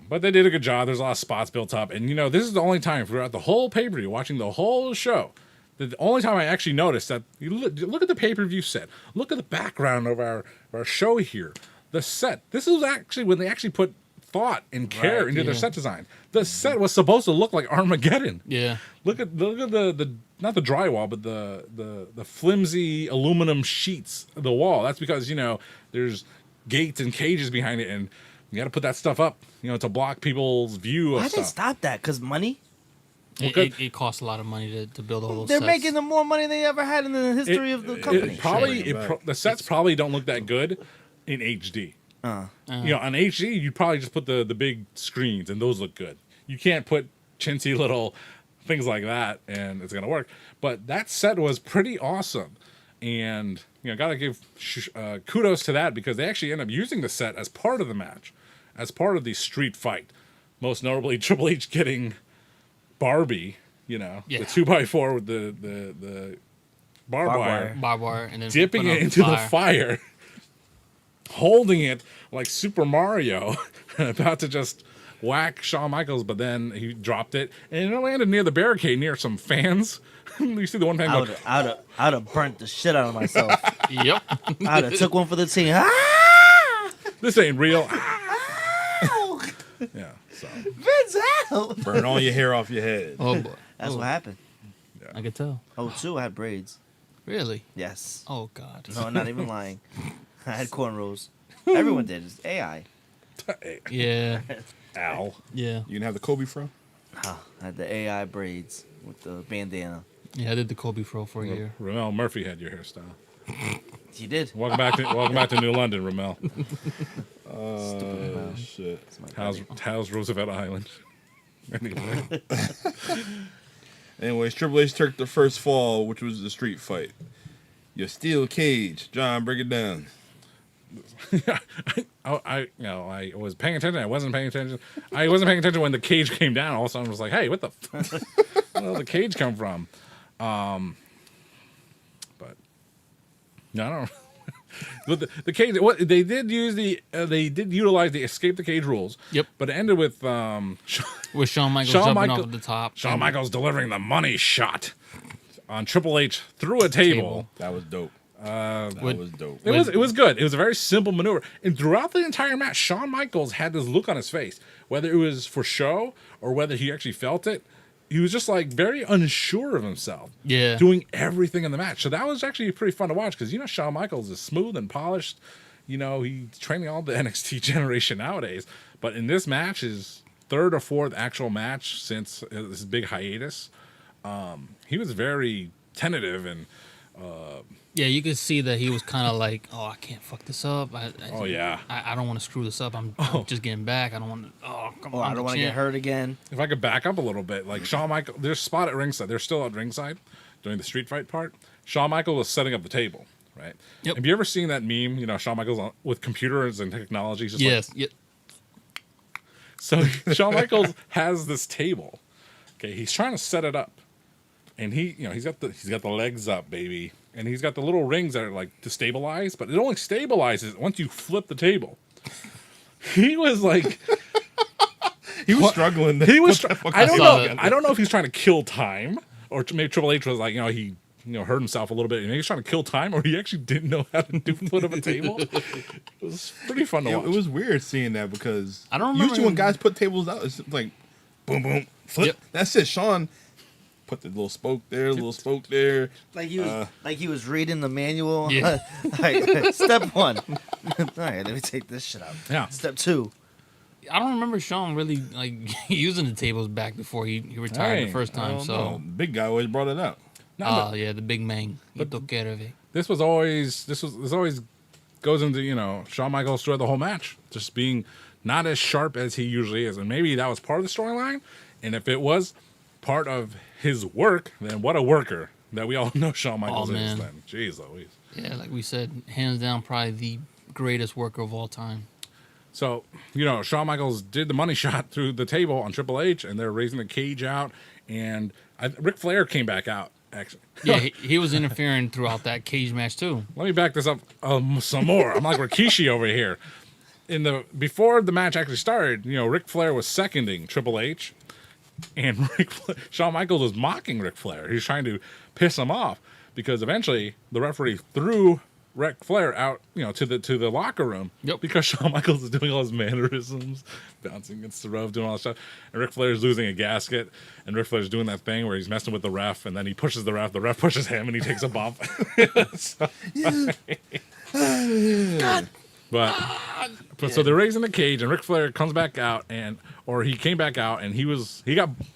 But they did a good job. There's a lot of spots built up. And, this is the only time throughout the whole pay-per-view, watching the whole show, the only time I actually noticed that, you look at the pay-per-view set. Look at the background of our show here. The set. This is actually when they actually put thought and care into their set design. The set was supposed to look like Armageddon. Yeah. Look at the not the drywall, but the flimsy aluminum sheets of the wall. That's because, there's gates and cages behind it, and you got to put that stuff up, to block people's view of Why stuff. they stop that? Because money? It costs a lot of money to build all those They're sets. making them more money they ever had in the history of the company. The sets probably don't look that good in HD. On HD, you'd probably just put the big screens, and those look good. You can't put chintzy little things like that, and it's going to work. But that set was pretty awesome. And, got to give kudos to that because they actually end up using the set as part of the match, as part of the street fight. Most notably, Triple H getting Barbie, the 2x4 with the barbed wire, and then dipping it into the fire, holding it like Super Mario, about to just whack Shawn Michaels, but then he dropped it, and it landed near the barricade, near some fans. You see the one fan go, I'd have burnt the shit out of myself. Yep. I'd have took one for the team. Ah! this ain't real. Yeah, so. Vince out. Burn all your hair off your head. Oh boy. That's what happened. I could tell. Oh, too, I had braids. Really? Yes. Oh god. No, I'm not even lying. I had cornrows. Everyone did. It's AI. Yeah. Ow. Yeah. You didn't have the Kobe fro? I had the AI braids with the bandana. Yeah, I did the Kobe Fro for a year. Ramel Murphy had your hairstyle. He did. Welcome back to New London, Ramel. Shit. How's Roosevelt Island? Anyways, Triple H took the first fall, which was the street fight. Your steel cage. John, break it down. I was paying attention. I wasn't paying attention. I wasn't paying attention when the cage came down. All of a sudden, I was like, "Hey, what the? Where did the cage come from?" But no, I don't. But the cage. What they did use they did utilize the escape the cage rules. Yep. But it ended with With Shawn Michaels jumping off the top. Shawn Michaels delivering the money shot on Triple H through a table. That was dope. That was dope. It was good. It was a very simple maneuver. And throughout the entire match, Shawn Michaels had this look on his face, whether it was for show or whether he actually felt it. He was just like very unsure of himself. Yeah. Doing everything in the match. So that was actually pretty fun to watch because, Shawn Michaels is smooth and polished. He's training all the NXT generation nowadays. But in this match, his third or fourth actual match since this big hiatus, he was very tentative and Yeah, you could see that he was kind of like, oh, I can't fuck this up. I don't want to screw this up. I'm just getting back. I don't want to. Oh, come on. I don't want to get hurt again. if I could back up a little bit, like Shawn Michaels, their spot at ringside, they're still at ringside during the street fight part. Shawn Michaels was setting up the table, right? Yep. Have you ever seen that meme? Shawn Michaels with computers and technology. Just Yes. Yep. So Shawn Michaels has this table. Okay, he's trying to set it up, and he's got the legs up, baby, and he's got the little rings that are like to stabilize, but it only stabilizes once you flip the table. He was like, He was struggling. he was. I don't saw know. that. I don't know if he's trying to kill time, or maybe Triple H was like, he hurt himself a little bit, and he was trying to kill time, or he actually didn't know how to do flip of a table. It was pretty fun to watch. It was weird seeing that because I don't remember usually when him- guys put tables out, it's like boom, boom, flip. Yep. That's it. Shawn put the little spoke there, little spoke there. Like he was reading the manual. Yeah. Like, step 1. All right, let me take this shit out. Yeah. Step 2. I don't remember Shawn really like using the tables back before he retired Hey, the first I time. don't So, know. Big guy always brought it up. yeah, the big man. He took care of it. This always goes into Shawn Michaels throughout the whole match, just being not as sharp as he usually is, and maybe that was part of the storyline. And if it was part of his work, then what a worker that we all know Shawn Michaels is. man. Then, jeez Louise. Yeah, like we said, hands down, probably the greatest worker of all time. So Shawn Michaels did the money shot through the table on Triple H, and they're raising the cage out, and Ric Flair came back out. Actually, Yeah, he was interfering throughout that cage match too. let me back this up some more. I'm like Rikishi over here. Before the match actually started, Ric Flair was seconding Triple H, and Shawn Michaels was mocking Ric Flair. He was trying to piss him off because eventually the referee threw Ric Flair out, to the locker room. Yep. Because Shawn Michaels is doing all his mannerisms, bouncing against the ref, doing all that stuff, and Ric Flair's losing a gasket, and Ric Flair's doing that thing where he's messing with the ref, and then he pushes the ref pushes him, and he takes a bump. So they're raising the cage, and Ric Flair comes back out, he came back out, and he was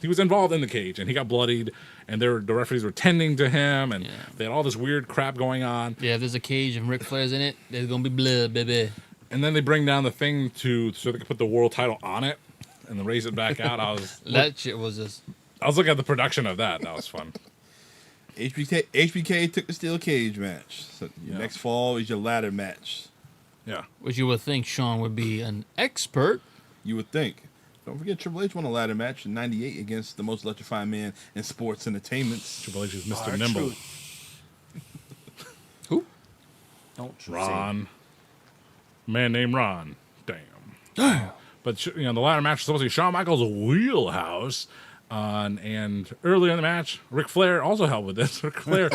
involved in the cage, and he got bloodied, and the referees were tending to him, and they had all this weird crap going on. Yeah, if there's a cage and Ric Flair's in it, there's gonna be blood, baby. And then they bring down the thing so they could put the world title on it, and then raise it back out. That shit was just. I was looking at the production of that. That was fun. HBK took the steel cage match. So your next fall is your ladder match. Yeah. Which you would think Shawn would be an expert. You would think. Don't forget, Triple H won a ladder match in '98 against the most electrifying man in sports entertainment. Triple H is Mr. Our Nimble. truth. Who? Don't you Ron. Man named Ron. Damn. But the ladder match was supposed to be Shawn Michaels' wheelhouse. And earlier in the match, Ric Flair also helped with this. Ric Flair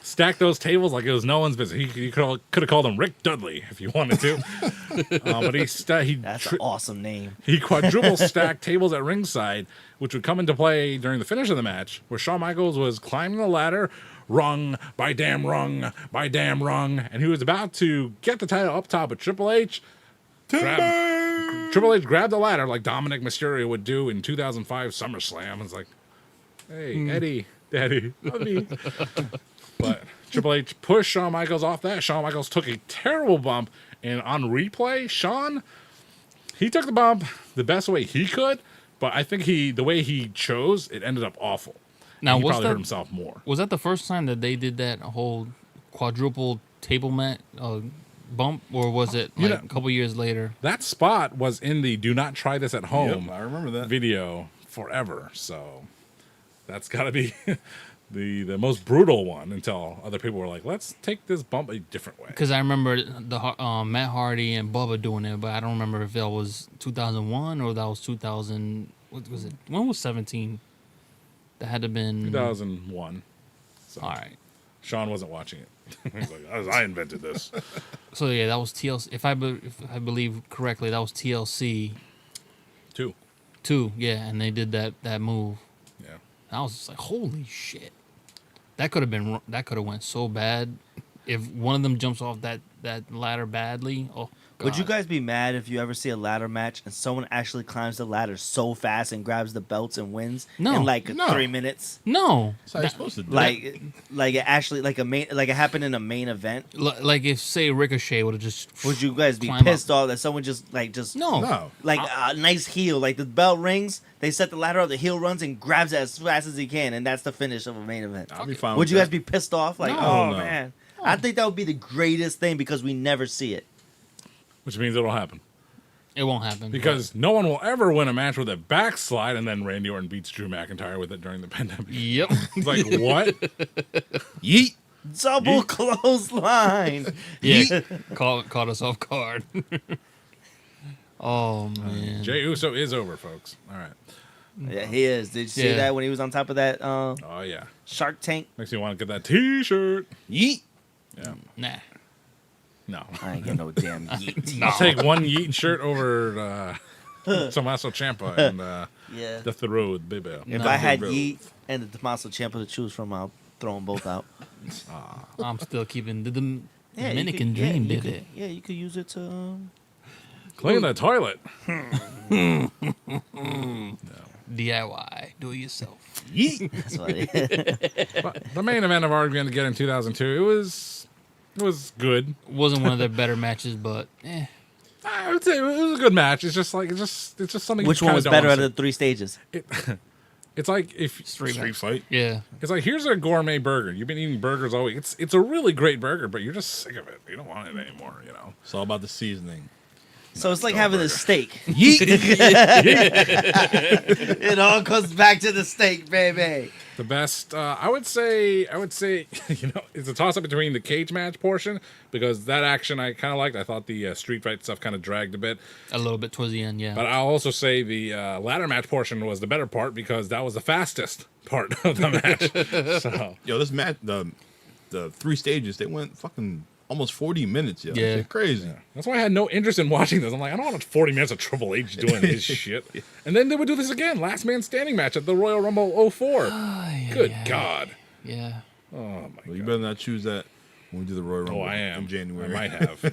stacked those tables like it was no one's business. He could have called him Rick Dudley if he wanted to. But That's an awesome name. he quadruple stacked tables at ringside, which would come into play during the finish of the match, where Shawn Michaels was climbing the ladder, rung by damn rung by damn rung, and he was about to get the title up top, but Triple H grabbed the ladder like Dominic Mysterio would do in 2005 SummerSlam. It's like, hey, Eddie, Daddy, love me. But Triple H pushed Shawn Michaels off that. Shawn Michaels took a terrible bump, and on replay, he took the bump the best way he could, but I think the way he chose, it ended up awful. Now, he was probably hurt that himself more. was that the first time that they did that whole quadruple table mat bump, or was it like a couple years later? That spot was in the "Do Not Try This at Home" Yep, I remember that video forever. So that's got to be the most brutal one until other people were like, let's take this bump a different way. Because I remember the Matt Hardy and Bubba doing it, but I don't remember if that was 2001 or that was 2000. What was it? When was 17? That had to have been 2001. So all right. Sean wasn't watching it. He's like, I invented this. So yeah, that was TLC. If I believe correctly, that was TLC 2. 2. Yeah, and they did that move. Yeah. I was just like, holy shit, that could have went so bad if one of them jumps off that ladder badly. Oh, God. Would you guys be mad if you ever see a ladder match and someone actually climbs the ladder so fast and grabs the belts and wins No. in like No. 3 minutes? No, That's how you're supposed to do Like it actually like it happened in a main event. like if say Ricochet would have just. Would you guys be climb pissed up. off that someone just No, No. like a nice heel, like the bell rings, they set the ladder up, the heel runs and grabs it as fast as he can, and that's the finish of a main event. I'll be fine Would with you guys that. be pissed off? Like, No. oh No. man, I think that would be the greatest thing because we never see it. Which means it'll happen. It won't happen Because no one will ever win a match with a backslide, and then Randy Orton beats Drew McIntyre with it during the pandemic. Yep. It's like, what? Yeet. Double clothesline. Yeah. Caught us off guard. Oh man. Jey Uso is over, folks. All right. Yeah, he is. Did you see Yeah. that when he was on top of that Oh, yeah. Shark Tank? Makes me want to get that T-shirt. Yeet. Yeah. Nah. No. I ain't getting no damn yeet. I'll take one Yeet shirt over Tommaso Ciampa and Yeah. the Road, baby. If No. I had Bro. Yeet and the Tommaso Ciampa to choose from, I'll throw them both out. I'm still keeping the Yeah, you Dominican could- yeah, dream, you baby. could- Yeah, you could use it to. Clean the toilet. DIY. Do it yourself. Yeet. That's what it But the main event of Armageddon in 2002, it was good. Wasn't one of their better matches, but I would say it was a good match. It's just something. Which you one kinda was don't better wanna out of the 3 stages? see. It's like if Street Fight. yeah. it's like here's a gourmet burger. You've been eating burgers all week. It's a really great burger, but you're just sick of it. You don't want it anymore. You know. It's all about the seasoning. So it's like having a steak. Yeet. It all comes back to the steak, baby. The best, I would say, you know, it's a toss up between the cage match portion because that action I kind of liked. I thought the street fight stuff kind of dragged a bit, A little bit towards the end, yeah. but I'll also say the ladder match portion was the better part because that was the fastest part of the match. So Yo, this match, the 3 stages, they went fucking almost 40 minutes. Yo. Yeah. Shit crazy. that's why I had no interest in watching this. I'm like, I don't want 40 minutes of Triple H doing his shit. And then they would do this again, last man standing match at the Royal Rumble 04. Good God. Yeah. Oh my Well, you God. better not choose that when we do the Royal Rumble Oh, I am. in January. I might have.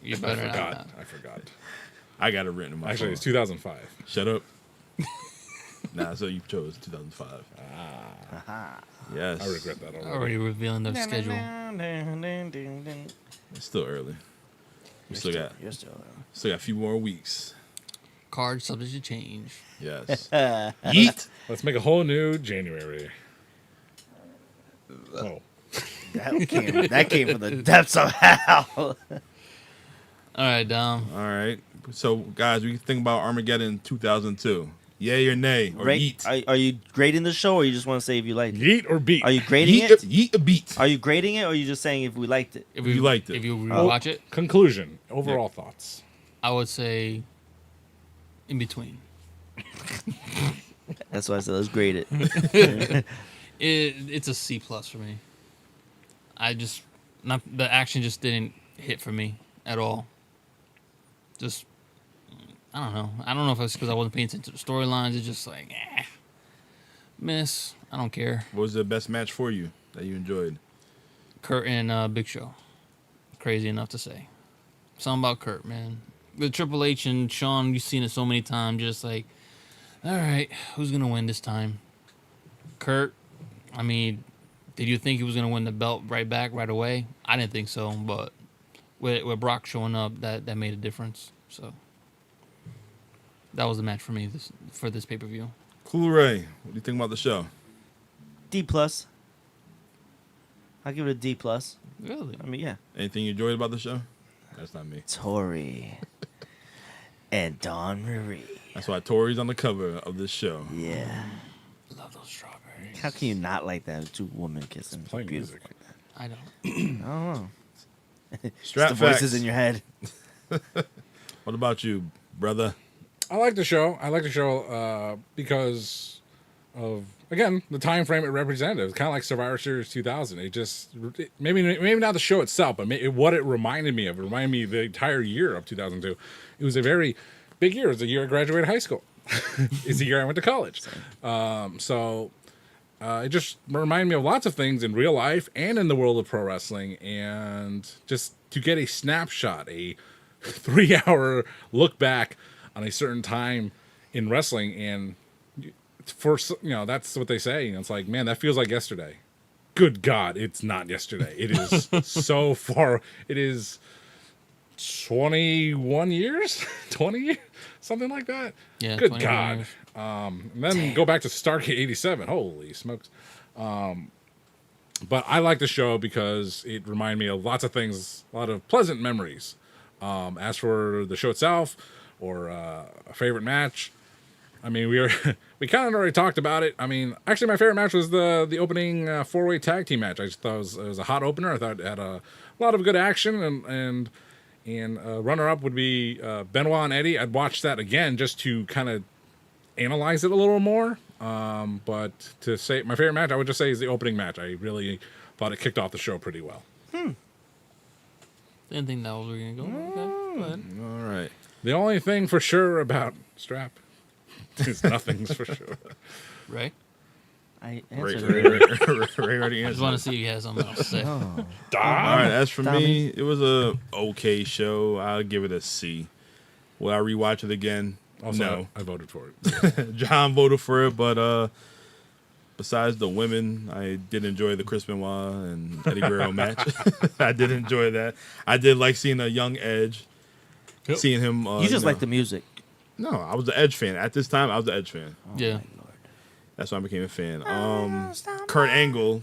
You I better forgot. not. I forgot. I got it written in my Actually, phone. it's 2005. Shut up. Nah, so you chose 2005. Yes. I regret that already. Already revealing the schedule. It's still early. We still got You're still. a few more weeks. Card subject to change. Yes. Yeet. Let's make a whole new January. Oh, That came from the depths of hell. All right, Dom. All right. So, guys, we think about Armageddon 2002. Yay or nay or yeet? Are you grading the show, or you just want to say if you liked it? yeet or beat? Are you grading Yeet, it? yeet a beat. Are you grading it, or are you just saying if we liked it? If You liked it. If you rewatch it, Conclusion. Overall thoughts. I would say in between. That's why I said let's grade it. It's a C plus for me. The action just didn't hit for me at all. Just I don't know. I don't know if it's because I wasn't paying attention to the storylines. It's just like miss. I don't care. What was the best match for you that you enjoyed? Kurt and Big Show. Crazy enough to say. Something about Kurt, man. With Triple H and Sean, you've seen it so many times. Just like, all right, who's gonna win this time? Kurt. I mean, did you think he was gonna win the belt right back right away? I didn't think so, but with Brock showing up, that made a difference. So that was the match for me for this pay per view. Cool Ray, what do you think about the show? D plus. I'll give it a D plus. Really? I mean, yeah. Anything you enjoyed about the show? That's not me. Tori and Dawn Marie. That's why Tori's on the cover of this show. Yeah. Love those strawberries. How can you not like that? 2 women kissing. Playing Beautiful. music. I don't. I don't know. Strap It's the voices facts. in your head. What about you, brother? I like the show. I like the show because again the time frame it represented. It was kind of like Survivor Series 2000. Maybe not the show itself, but what it reminded me of. It reminded me of the entire year of 2002. It was a very big year. It was the year I graduated high school. It's the year I went to college. It just reminded me of lots of things in real life and in the world of pro wrestling, and just to get a snapshot, a 3-hour look back on a certain time in wrestling, and that's what they say. It's like, man, that feels like yesterday. Good God, it's not yesterday. It is so far. It is 21 years, 20 years, something like that. Yeah. Good God. And then go back to Stargate 87. Holy smokes. But I like the show because it reminded me of lots of things, a lot of pleasant memories. As for the show itself or a favorite match, I mean, we kind of already talked about it. I mean, actually, my favorite match was the opening 4-way tag team match. I just thought it was a hot opener. I thought it had a lot of good action, and runner-up would be Benoit and Eddie. I'd watch that again just to kind of analyze it a little more. But to say my favorite match, I would just say is the opening match. I really thought it kicked off the show pretty well. Didn't think that was where you were gonna go. Okay, go ahead. All right. The only thing for sure about Strap is nothing's for sure. Ray? I Ray answered it. already I just answered. want to see if you had something else to say. Oh. All right, as for Tommy. me, it was a okay show. I'll give it a C. Will I rewatch it again? Also, No. I voted for it. John voted for it, but besides the women, I did enjoy the Chris Benoit and Eddie Guerrero match. I did enjoy that. I did like seeing a young Edge. Yep. Seeing him. You just like the music. No, I was the Edge fan. At this time, I was the Edge fan. Yeah. My Lord. That's why I became a fan. Kurt Angle.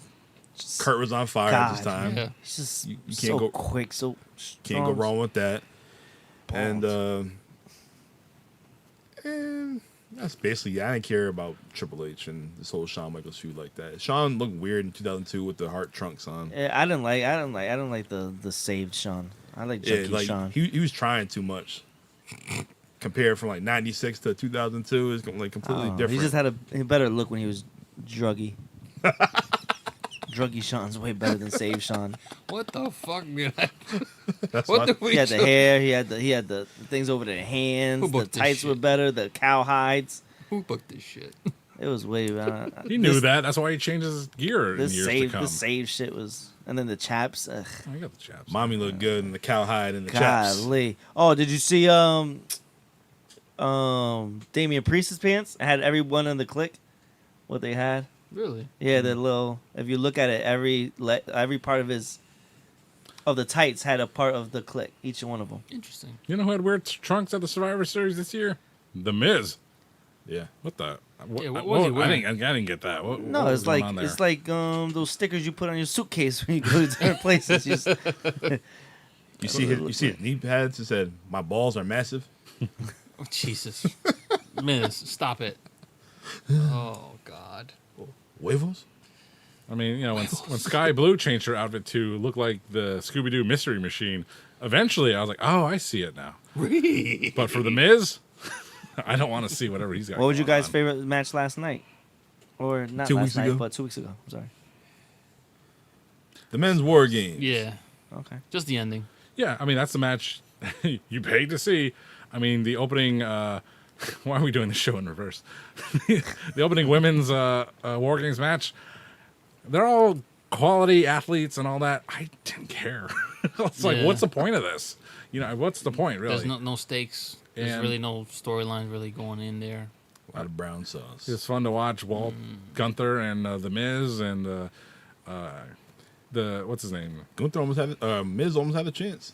Kurt was on fire at this God. time. Yeah. He's just You can't so go- quick, so Can't go wrong with that. Pause. And that's basically, I didn't care about Triple H and this whole Shawn Michaels feud like that. Shawn looked weird in 2002 with the heart trunks on. Yeah, I don't like the saved Sean. I like Yeah, Junkie like Sean. he was trying too much. Compared from like 96 to 2002 is like completely different. He just had a better look when he was druggy. Druggy Sean's way better than Save Sean. What the fuck, man? That's What why- the we He had the hair. He had the things over the hands. Who The booked this tights were shit? better. The cow hides. Who booked this shit? It was way. He knew that. That's why he changed his gear in This years save to come. the save shit was, and then the chaps. Ugh, I got the chaps. Mommy looked good in the cowhide and the chaps. golly. Oh, did you see Damian Priest's pants? It had everyone in the clique. What they had. Really? Yeah, the little. If you look at it, every part of the tights had a part of the click. Each one of them. Interesting. You know who had weird trunks at the Survivor Series this year? The Miz. Yeah. What the? Yeah, what was he wearing? I didn't get that. What No, was it's going like on there? it's like those stickers you put on your suitcase when you go to different places. You just- You see his knee pads that said, "My balls are massive." Oh, Jesus. Miz, stop it. Oh, God. Huevos? I mean, when Sky Blue changed her outfit to look like the Scooby Doo Mystery Machine, eventually I was like, oh, I see it now. Really? But for the Miz, I don't want to see whatever he's got. What was your going guys' on. favorite match last night? Or not 2 last weeks night, ago. but 2 weeks ago. I'm sorry. The men's war games. Yeah. Okay. Just the ending. Yeah, I mean that's the match you paid to see. I mean the opening. Why are we doing the show in reverse? The opening women's War Games match. They're all quality athletes and all that. I didn't care. It's like, Yeah. what's the point of this? What's the point really? There's no stakes. There's And- really no storyline really going in there. A lot of brown sauce. It's fun to watch Walt Gunther and the Miz and the what's his name, Gunther almost had Miz almost had a chance.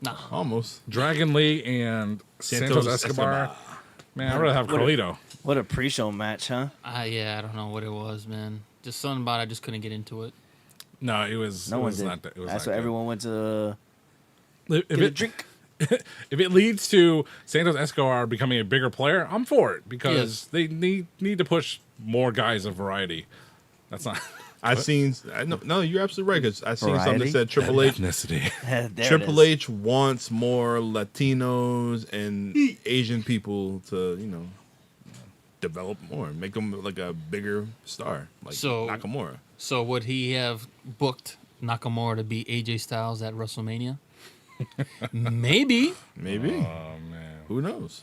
Nah. Almost. Dragon Lee and Santos Escobar. Man, I'd rather have What a- Carlito. What a pre-show match, huh? Yeah, I don't know what it was, man. Just something about it, I just couldn't get into it. No, it was. No it one was did. not. It was That's not what good. everyone went to If get a it, drink. if it leads to Santos Escobar becoming a bigger player, I'm for it because they need to push more guys of variety. That's not I seen. No, you're absolutely right. Because I seen something that Variety? said Triple H. ethnicity. There it Triple is. H wants more Latinos and Asian people to, develop more, make him like a bigger star, like So- Nakamura. So would he have booked Nakamura to beat AJ Styles at WrestleMania? Maybe. Maybe. Oh man. Who knows?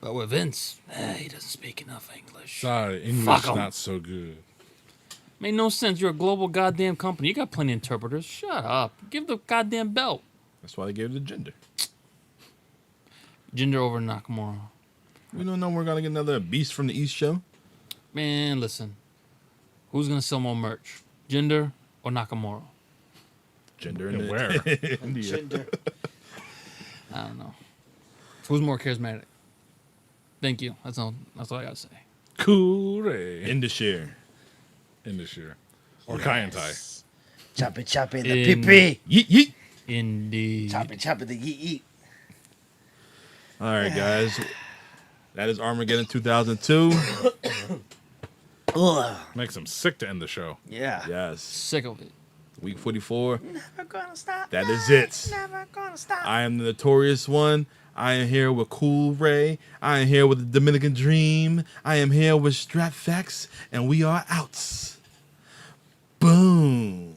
But with Vince, he doesn't speak enough English. Sorry, English Fuck 'em. not so good. Made no sense. You're a global goddamn company. You got plenty of interpreters. Shut up. Give the goddamn belt. That's why they gave it to Gender. Jinder over Nakamura. We don't know we're gonna get another Beast from the East show. Man, listen. Who's gonna sell more merch? Jinder or Nakamura? Gender Yeah, in where? India. Jinder. I don't know. Who's more charismatic? Thank you. That's all I gotta say. Cool Ray In the share. in this year. Or Kaientai. Chop it in the In- pee Yeet yeet. Indeed. Chop it the yeet. All right, guys. That is Armageddon 2002. Ugh. Makes him sick to end the show. Yeah. Yes. Sick of it. Week 44. Never gonna stop. That is it. Never gonna stop. I am the Notorious One. I am here with Cool Ray. I am here with the Dominican Dream. I am here with Strap Facts. And we are out. Boom.